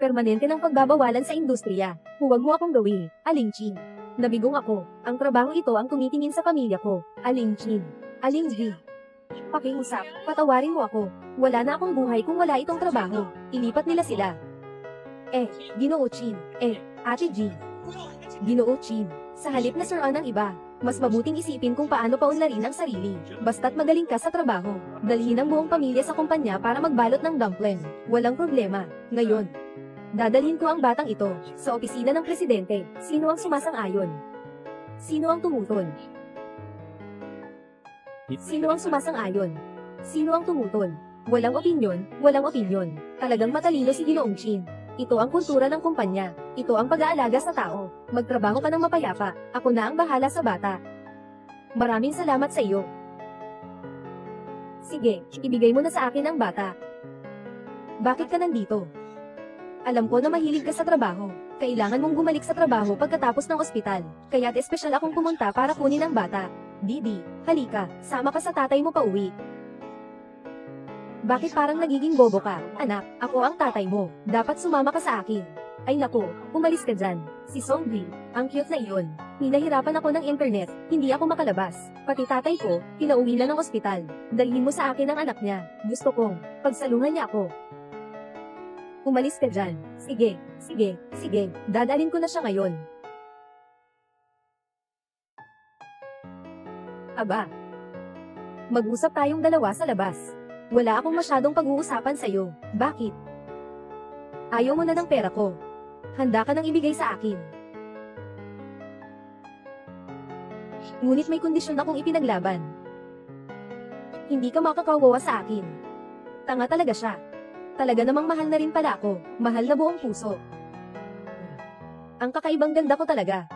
Speaker 1: permanente ng pagbabawalan sa industriya. Huwag mo akong gawin, Aling Chin. Nabigong ako, ang trabaho ito ang tumitingin sa pamilya ko, Aling Chin. Aling G. Pakiusap, patawarin mo ako. Wala na akong buhay kung wala itong trabaho. Ilipat nila sila. Ginoo Chin. Ate G. Ginoo Chin. Sa halip na suruan ng iba, mas mabuting isipin kung paano paunlarin ang sarili. Basta't magaling ka sa trabaho. Dalhin ang buong pamilya sa kumpanya para magbalot ng dumpling. Walang problema. Ngayon, dadalhin ko ang batang ito sa opisina ng presidente. Sino ang sumasang-ayon? Sino ang tumutol? Sino ang sumasang-ayon? Sino ang tumutol? Walang opinyon, walang opinyon. Talagang matalino si Ginoong Chin. Ito ang kultura ng kumpanya. Ito ang pag-aalaga sa tao. Magtrabaho ka ng mapayapa. Ako na ang bahala sa bata. Maraming salamat sa iyo. Sige, ibigay mo na sa akin ang bata. Bakit ka nandito? Alam ko na mahilig ka sa trabaho. Kailangan mong bumalik sa trabaho pagkatapos ng ospital. Kaya't espesyal akong pumunta para kunin ang bata. Didi, halika, sama ka sa tatay mo pauwi. Bakit parang nagiging bobo ka? Anak, ako ang tatay mo. Dapat sumama ka sa akin. Ay naku, umalis ka dyan. Si Songbi, ang cute na iyon. Hinahirapan ako ng internet, hindi ako makalabas. Pati tatay ko, pinauwi na ng ospital. Dalhin mo sa akin ang anak niya. Gusto kong, pagsalungan niya ako. Umalis ka dyan. Sige, sige, sige. Dadalhin ko na siya ngayon. Aba. Mag-usap tayong dalawa sa labas. Wala akong masyadong pag-uusapan sa'yo. Bakit? Ayaw mo na ng pera ko. Handa ka nang ibigay sa akin. Ngunit may kondisyon akong ipinaglaban. Hindi ka makakawawa sa akin. Tanga talaga siya. Talaga namang mahal na rin pala ako. Mahal na buong puso. Ang kakaibang ganda ko talaga.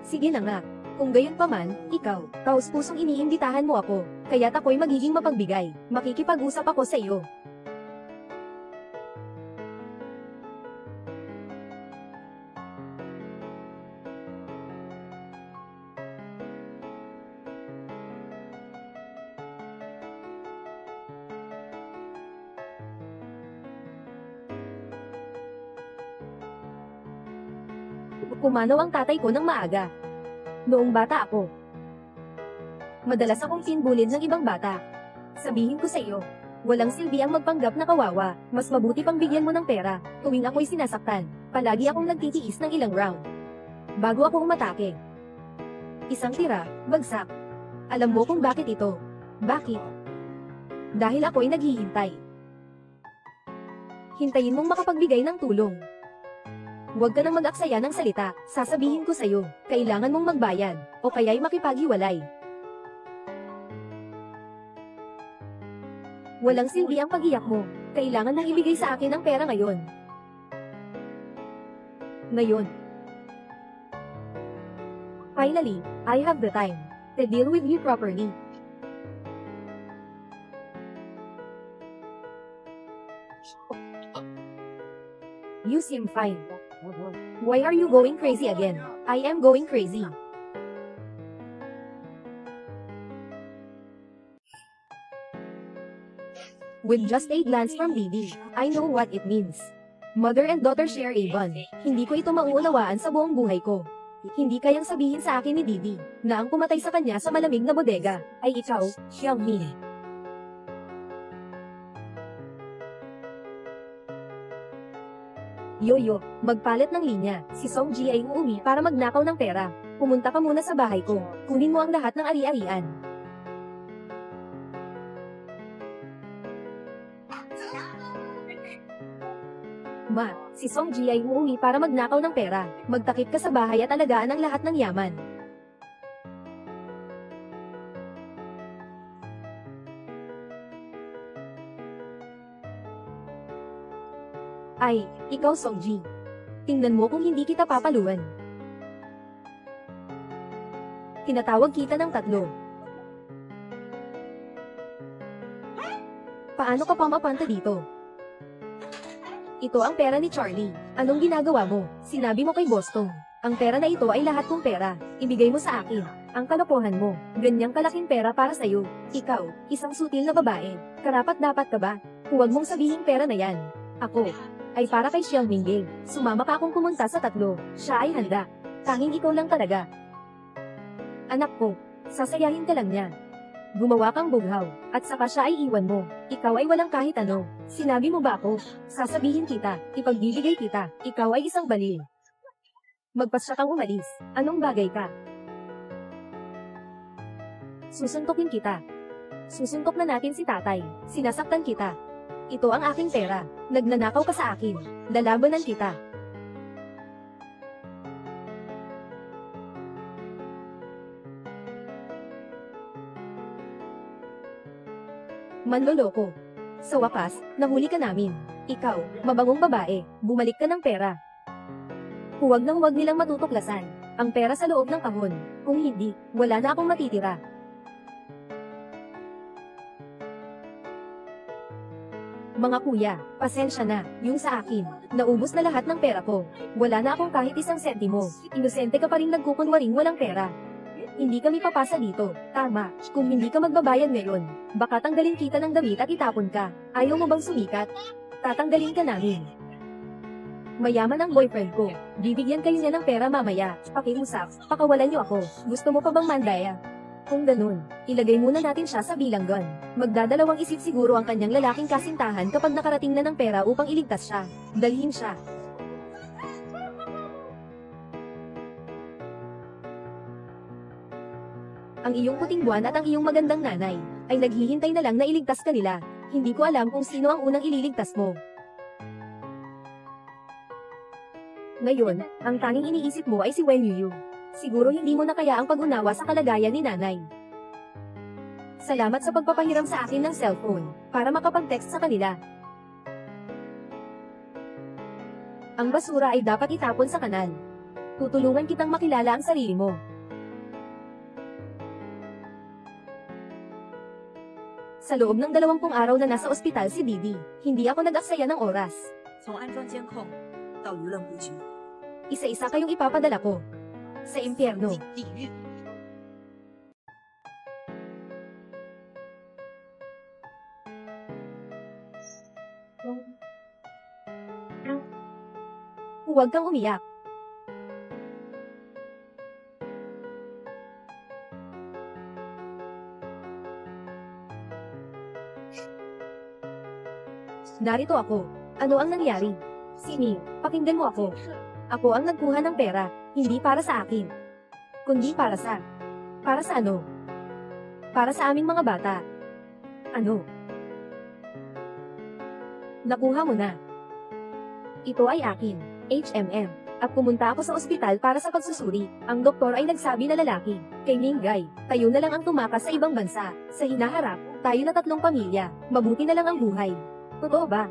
Speaker 1: Sige na nga. Kung gayon pa man, ikaw, taos-pusong iniimbitahan mo ako, kaya't ako'y magiging mapagbigay. Makikipag-usap ako sa iyo. Pumanaw ang tatay ko ng maaga. Noong bata ako, madalas akong sinbulin ng ibang bata. Sabihin ko sa iyo, walang silbi ang magpanggap na kawawa, mas mabuti pang bigyan mo ng pera, tuwing ako'y sinasaktan. Palagi akong nagtitiis ng ilang round. Bago ako umatake. Isang tira, bagsak. Alam mo kung bakit ito? Bakit? Dahil ako'y naghihintay. Hintayin mong makapagbigay ng tulong. Huwag ka nang mag-aksaya ng salita, sasabihin ko sa'yo, kailangan mong magbayad, o kaya'y makipaghiwalay. Walang silbi ang pag-iyak mo, kailangan nang ibigay sa akin ang pera ngayon. Ngayon. Finally, I have the time to deal with you properly. You seem fine. Why are you going crazy again? I am going crazy. With just a glance from Didi, I know what it means. Mother and daughter share a bond. Hindi ko ito mauunawaan sa buong buhay ko. Hindi kayang sabihin sa akin ni Didi, na ang pumatay sa kanya sa malamig na bodega, ay ikaw, Xiaomi. Yoyo, magpalit ng linya. Si Songji ay uuwi para magnakaw ng pera. Pumunta ka muna sa bahay ko. Kunin mo ang lahat ng ari-arian. Tama, si Songji ay uuwi para magnakaw ng pera. Magtakip ka sa bahay at alagaan ang lahat ng yaman. Ay, ikaw Songji. Tingnan mo kung hindi kita papaluan. Tinatawag kita ng tatlo. Paano ka pa mapunta dito? Ito ang pera ni Charlie. Anong ginagawa mo? Sinabi mo kay Boston. Ang pera na ito ay lahat kong pera. Ibigay mo sa akin. Ang kalokohan mo. Ganyang kalaking pera para sa'yo. Ikaw, isang sutil na babae. Karapat-dapat ka ba? Huwag mong sabihin pera na yan. Ako, ay para kay Xiang Mingying. Sumama ka akong pumunta sa tatlo. Siya ay handa. Tanging ikaw lang talaga. Anak ko, sasayahin ka lang niya. Gumawa kang bughaw, at saka siya ay iwan mo. Ikaw ay walang kahit ano. Sinabi mo ba ako? Sasabihin kita, ipagbibigay kita, ikaw ay isang balil. Magpasya kang umalis. Anong bagay ka? Susuntokin kita. Susuntok na natin si tatay. Sinasaktan kita. Ito ang aking pera. Nagnanakaw ka sa akin. Lalabanan kita. Manloloko. Sa wakas, nahuli ka namin. Ikaw, mabangong babae, bumalik ka ng pera. Huwag nang huwag nilang matutuklasan. Ang pera sa loob ng kahon. Kung hindi, wala na akong matitira. Mga kuya, pasensya na, yung sa akin. Naubos na lahat ng pera ko. Wala na akong kahit isang sentimo. Inosente ka pa rin nagkukunwaring walang pera. Hindi kami papasa dito. Tama, kung hindi ka magbabayad ngayon, baka tanggalin kita ng damit at itapon ka. Ayaw mo bang sumikat? Tatanggalin ka namin. Mayaman ang boyfriend ko. Bibigyan kayo niya ng pera mamaya. Pakiusap, pakawalan niyo ako. Gusto mo pa bang mandaya? Kung ganun, ilagay muna natin siya sa bilanggan. Magdadalawang isip siguro ang kanyang lalaking kasintahan kapag nakarating na ng pera upang iligtas siya. Dalhin siya. Ang iyong puting buwan at ang iyong magandang nanay ay naghihintay na lang na iligtas ka nila. Hindi ko alam kung sino ang unang ililigtas mo. Ngayon, ang tanging iniisip mo ay si Wen Yuyu. Siguro hindi mo na kaya ang pag-unawa sa kalagayan ni nanay. Salamat sa pagpapahiram sa akin ng cellphone para makapag-text sa kanila. Ang basura ay dapat itapon sa kanal. Tutulungan kitang makilala ang sarili mo. Sa loob ng 20 araw na nasa ospital si Didi, hindi ako nag-aksaya ng oras.
Speaker 2: 从安装监控到舆论布局，
Speaker 1: Isa-isa kayong ipapadala ko. Sa impyerno.
Speaker 2: 地狱。
Speaker 1: Huwag kang umiyak. Narito ako. Ano ang nangyari? Sini, pakinggan mo ako. Ako ang nagkuha ng pera, hindi para sa akin. Kundi para sa... Para sa ano? Para sa aming mga bata. Ano? Nakuha mo na. Ito ay akin, HMM. At pumunta ako sa ospital para sa pagsusuri. Ang doktor ay nagsabi na lalaki. Kay Minggay, tayo na lang ang tumakas sa ibang bansa. Sa hinaharap, tayo na 3 pamilya. Mabuti na lang ang buhay. Totoo ba?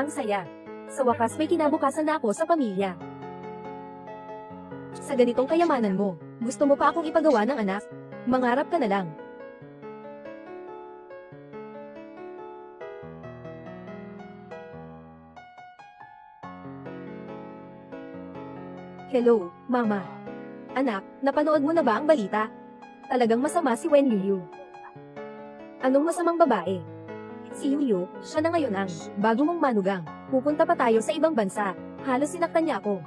Speaker 1: Ang saya. Sa wakas may kinabukasan na ako sa pamilya. Sa ganitong kayamanan mo, gusto mo pa akong ipagawa ng anak? Mangarap ka na lang. Hello, Mama. Anak, napanood mo na ba ang balita? Talagang masama si Wen Yuyu. Anong masamang babae? Si Yuyu, siya na ngayon ang bago mong manugang. Pupunta pa tayo sa ibang bansa. Halos sinaktan niya ako.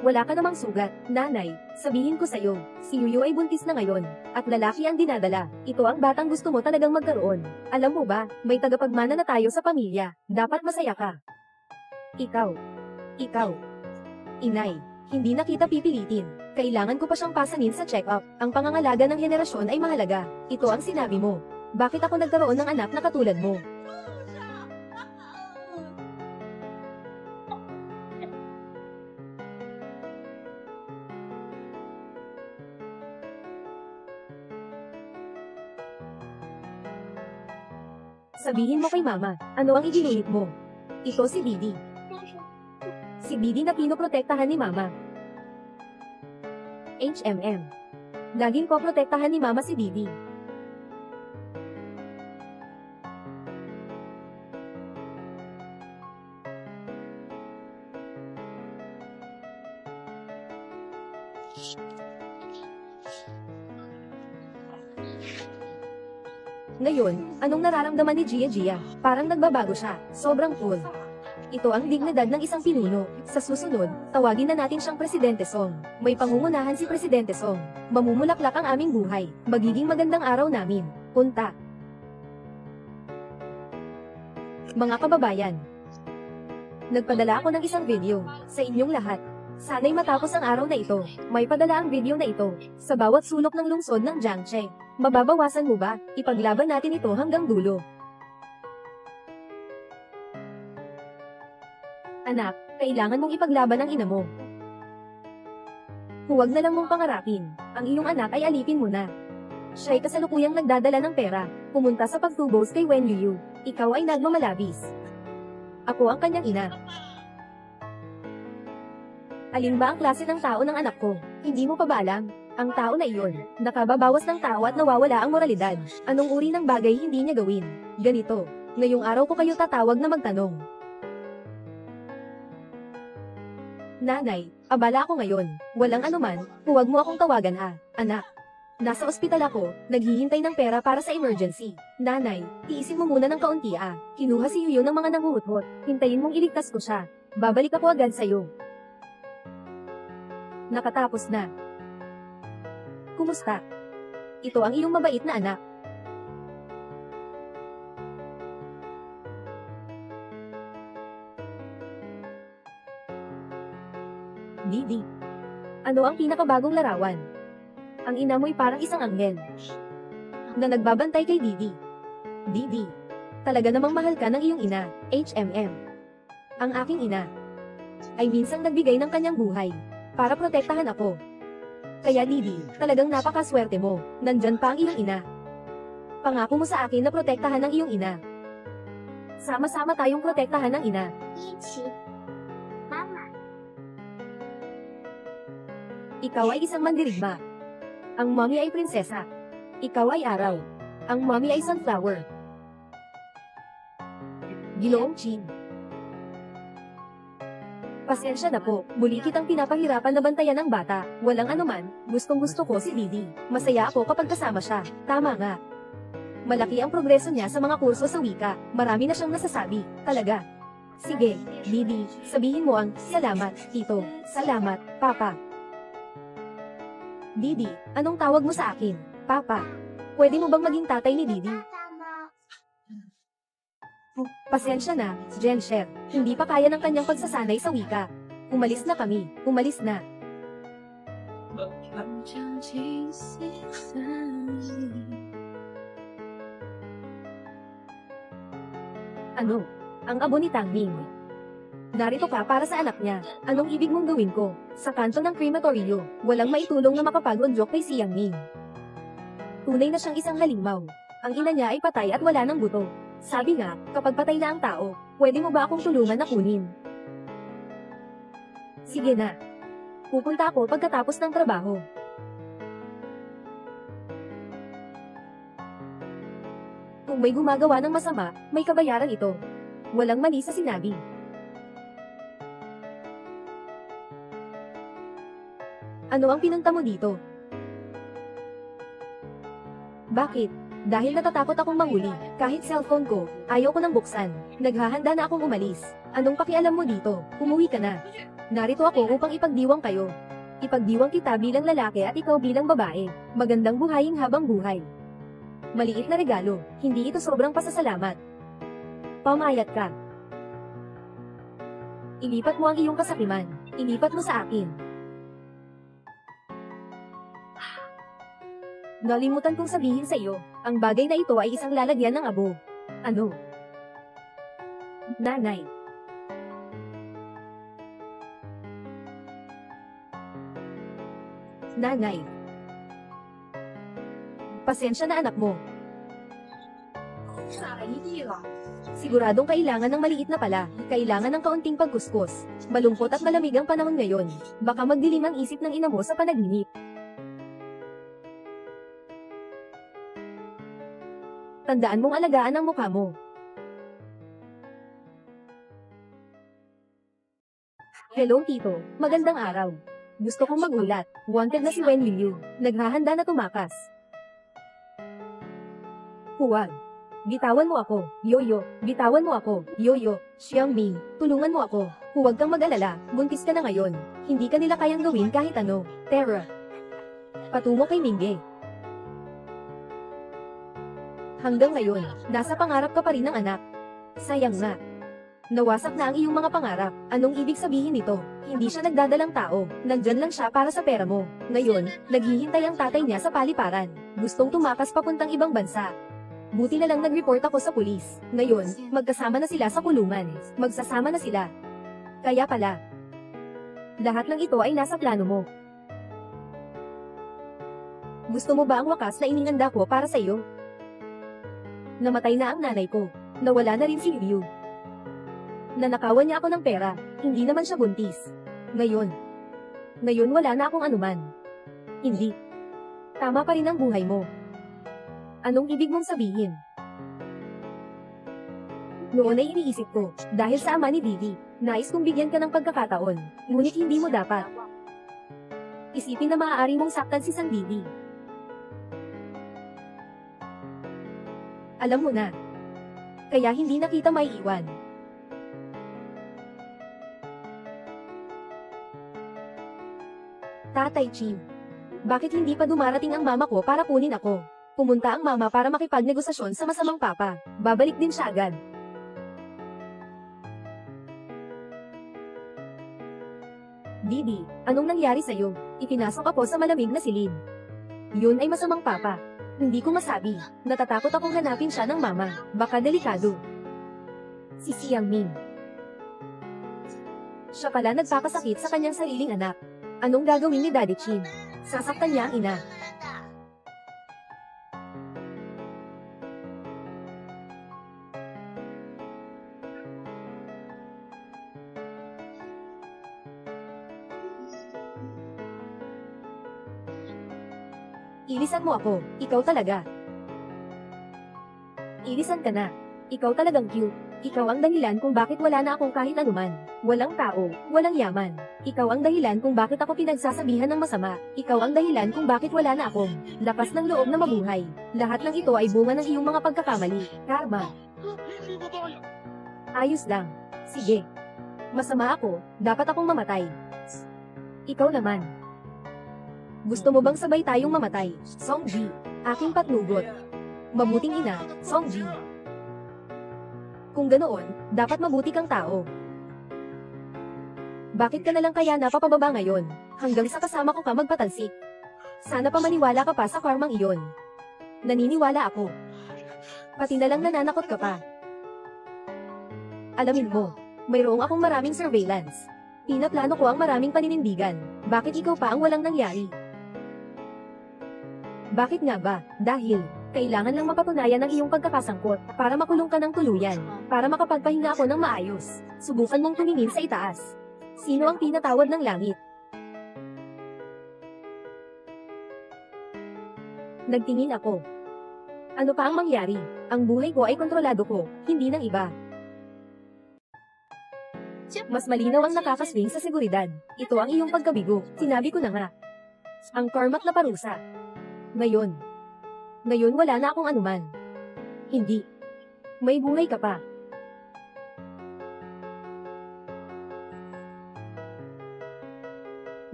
Speaker 1: Wala ka namang sugat. Nanay, sabihin ko sa'yo, si Yuyu ay buntis na ngayon, at lalaki ang dinadala. Ito ang batang gusto mo talagang magkaroon. Alam mo ba, may tagapagmana na tayo sa pamilya. Dapat masaya ka. Ikaw. Inay, hindi na kita pipilitin. Kailangan ko pa siyang pasanin sa check-up. Ang pangangalaga ng henerasyon ay mahalaga. Ito ang sinabi mo. Bakit ako nagkaroon ng anak na katulad mo? Sabihin mo kay mama, ano ang iginulit mo? Ito si Didi. Si Didi na pinoprotektahan ni mama. HMM. Laging ko protektahan ni mama si Didi. Ngayon, anong nararamdaman ni Gia? Parang nagbabago siya. Sobrang cool. Ito ang dignidad ng isang pinuno. Sa susunod, tawagin na natin siyang Presidente Song. May pangungunahan si Presidente Song. Mamumulaklak ang aming buhay. Magiging magandang araw namin. Punta. Mga kababayan, nagpadala ako ng isang video sa inyong lahat. Sana'y matapos ang araw na ito. May padala ang video na ito sa bawat sulok ng lungsod ng Jiangxi. Mababawasan mo ba? Ipaglaban natin ito hanggang dulo. Anak, kailangan mong ipaglaban ang ina mo. Huwag na lang mong pangarapin. Ang iyong anak ay alipin mo na. Siya ay kasalukuyang nagdadala ng pera, pumunta sa pagtubos kay Wen Yu. Ikaw ay nagmamalabis. Ako ang kanyang ina. Alin ba ang klase ng tao ng anak ko? Hindi mo pa ba alam? Ang tao na iyon, nakababawas ng tao at nawawala ang moralidad. Anong uri ng bagay hindi niya gawin? Ganito, ngayong araw ko kayo tatawag na magtanong. Nanay, abala ako ngayon. Walang anuman, huwag mo akong tawagan ha, anak. Nasa ospital ako, naghihintay ng pera para sa emergency. Nanay, tiisin mo muna ng kaunti ah. Kinuha si Yuyo ng mga nanguhut-hut. Hintayin mong iligtas ko siya. Babalik ako agad sa'yo. Nakatapos na. Kumusta? Ito ang iyong mabait na anak. Didi. Ano ang pinakabagong larawan? Ang ina mo'y parang isang anghel na nagbabantay kay Didi. Didi. Talaga namang mahal ka ng iyong ina, HMM. Ang aking ina ay minsang nagbigay ng kanyang buhay para protektahan ako. Kaya Didi, talagang napakaswerte mo. Nandyan pa ang iyong ina. Pangako mo sa akin na protektahan ng iyong ina. Sama-sama tayong protektahan ng ina. Ikaw ay isang mandirigma. Ang mommy ay prinsesa. Ikaw ay araw. Ang mommy ay sunflower. Ginoong Chin. Pasensya na po, muli kitang pinapahirapan na bantayan ng bata. Walang anuman, gustong-gusto ko si Didi. Masaya ako kapag kasama siya. Tama nga. Malaki ang progreso niya sa mga kurso sa wika. Marami na siyang nasasabi. Talaga. Sige, Didi, sabihin mo ang, salamat, tito. Salamat, papa. Didi, anong tawag mo sa akin? Papa. Pwede mo bang maging tatay ni Didi? Pasensya na, Gensher. Hindi pa kaya ng kanyang pagsasanay sa wika. Umalis na kami. Umalis na. Ano? Ang abo ni Tangming. Narito ka para sa anak niya. Anong ibig mong gawin ko? Sa kanto ng krematoryo, walang maitulong na makapag-unjok kay Siang Ming. Tunay na siyang isang halimaw. Ang ina niya ay patay at wala ng buto. Sabi nga, kapag patay na ang tao, pwede mo ba akong tulungan na kunin? Sige na. Pupunta ako pagkatapos ng trabaho. Kung may gumagawa ng masama, may kabayaran ito. Walang mali sa sinabi. Ano ang pinunta mo dito? Bakit? Dahil natatakot akong manghuli. Kahit cellphone ko, ayaw ko nang buksan. Naghahanda na akong umalis. Anong pakialam mo dito? Umuwi ka na. Narito ako upang ipagdiwang kayo. Ipagdiwang kita bilang lalaki at ikaw bilang babae. Magandang buhayin habang buhay. Maliit na regalo, hindi ito sobrang pasasalamat. Pamayat ka. Ilipat mo ang iyong kasakiman. Ilipat mo sa akin. Nalimutan kong sabihin sa iyo, ang bagay na ito ay isang lalagyan ng abo. Ano? Nanay. Nanay. Pasensya na anak mo. Siguradong kailangan ng maliit na pala, kailangan ng kaunting pagkuskus. Malungkot at malamig ang panahon ngayon. Baka magdilim ang isip ng ina mo sa panaginip. Tandaan mong alagaan ang mukha mo. Hello Tito, magandang araw. Gusto kong magulat. Wanted na si Wen Yu. Naghahanda na tumakas. Huwag. Bitawan mo ako, Yoyo. Bitawan mo ako, Yoyo. Xiangming, tulungan mo ako. Huwag kang mag-alala, buntis ka na ngayon. Hindi ka nila kayang gawin kahit ano. Terra. Patungo kay Mingge. Hanggang ngayon, nasa pangarap ka pa rin ng anak. Sayang nga. Nawasak na ang iyong mga pangarap. Anong ibig sabihin nito? Hindi siya nagdadalang tao. Nandyan lang siya para sa pera mo. Ngayon, naghihintay ang tatay niya sa paliparan. Gustong tumakas papuntang ibang bansa. Buti na lang nag-report ako sa pulis. Ngayon, magkasama na sila sa kulungan. Magsasama na sila. Kaya pala, lahat ng ito ay nasa plano mo. Gusto mo ba ang wakas na ininganda ko para sa iyo? Namatay na ang nanay ko. Nawala na rin si Liu. Nanakawan niya ako ng pera, hindi naman siya buntis. Ngayon wala na akong anuman. Hindi. Tama pa rin ang buhay mo. Anong ibig mong sabihin? Noon ay iniisip ko, dahil sa ama ni Vivi, nais kong bigyan ka ng pagkakataon, ngunit hindi mo dapat. Isipin na maaari mong saktan si Sang Vivi. Alam mo na. Kaya hindi na kita maiiwan. Tatay Chin. Bakit hindi pa dumarating ang mama ko para kunin ako? Pumunta ang mama para makipagnegosasyon sa masamang papa. Babalik din siya agad. Bibi, anong nangyari sa'yo? Ipinasok ako sa malamig na silid. Yun ay masamang papa. Hindi ko masabi. Natatakot akong hanapin siya ng mama. Baka delikado. Si Xiangming. Siya pala nagpapasakit sa kanyang sariling anak. Anong gagawin ni Daddy Chin? Sasaktan niya ang ina. Ilisan mo ako, ikaw talaga. Ilisan ka na. Ikaw talagang cute. Ikaw ang dahilan kung bakit wala na akong kahit anuman. Walang tao, walang yaman. Ikaw ang dahilan kung bakit ako pinagsasabihan ng masama. Ikaw ang dahilan kung bakit wala na akong lakas ng loob na mabuhay. Lahat ng ito ay bunga ng iyong mga pagkakamali. Karma. Ayos lang. Sige. Masama ako, dapat akong mamatay. Ikaw naman. Gusto mo bang sabay tayong mamatay? Songji, aking patnugot. Mabuting ina, Songji. Kung ganoon, dapat mabuti kang tao. Bakit ka na lang kaya napapababa ngayon, hanggang sa kasama ko ka magpatalsik? Sana pa maniwala ka pa sa karmang iyon. Naniniwala ako. Pati na lang nananakot ka pa. Alamin mo, mayroong akong maraming surveillance. Pinaplano ko ang maraming paninindigan. Bakit ikaw pa ang walang nangyari? Bakit nga ba? Dahil, kailangan lang mapatunayan ang iyong pagkakasangkot, para makulong ka ng tuluyan, para makapagpahinga ako ng maayos. Subukan mong tumingin sa itaas. Sino ang tinatawad ng langit? Nagtingin ako. Ano pa ang mangyari? Ang buhay ko ay kontrolado ko, hindi ng iba. Mas malinaw ang nakakaswing sa seguridad. Ito ang iyong pagkabigo, sinabi ko na nga. Ang karmat na parusa. Ngayon wala na akong anuman. Hindi. May buhay ka pa.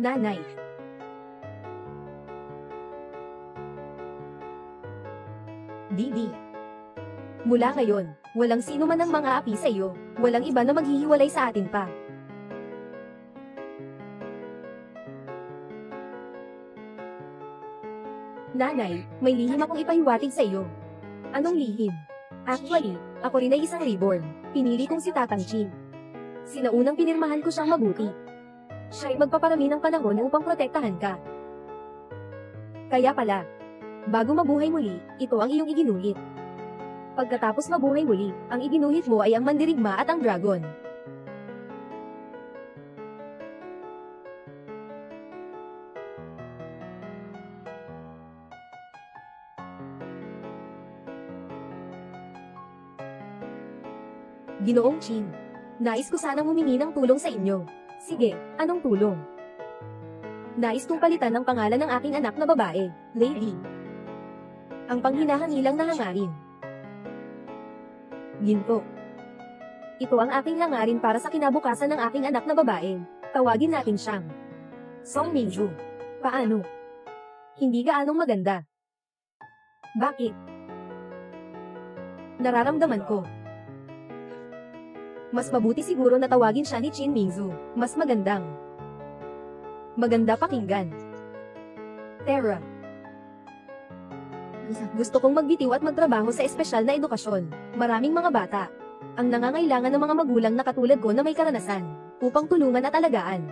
Speaker 1: Nanay. Didi. Mula ngayon, walang sino man ang mga api sa iyo. Walang iba na maghihiwalay sa atin pa. Nanay, may lihim akong ipahiwatig sa iyo. Anong lihim? Actually, ako rin ay isang reborn. Pinili kong si Tatang Chin. Sinaunang pinirmahan ko siyang mabuti. Siya ay magpaparami ng panahon upang protektahan ka. Kaya pala, bago mabuhay muli, ito ang iyong iginulit. Pagkatapos mabuhay muli, ang iginuhit mo ay ang mandirigma at ang dragon. Ginoong Chin, nais ko sanang humingi ng tulong sa inyo. Sige, anong tulong? Nais kong palitan ang pangalan ng aking anak na babae, Lady. Ang panghinahangilang na hangarin. Ginto. Ito ang aking hangarin para sa kinabukasan ng aking anak na babae. Tawagin natin siyang Song Minju. Paano? Hindi gaanong maganda. Bakit? Nararamdaman ko. Mas mabuti siguro na tawagin siya ni Chin Mingzu. Mas magandang. Maganda pakinggan. Terra. Gusto kong magbitiw at magtrabaho sa espesyal na edukasyon. Maraming mga bata ang nangangailangan ng mga magulang na katulad ko na may karanasan upang tulungan at alagaan.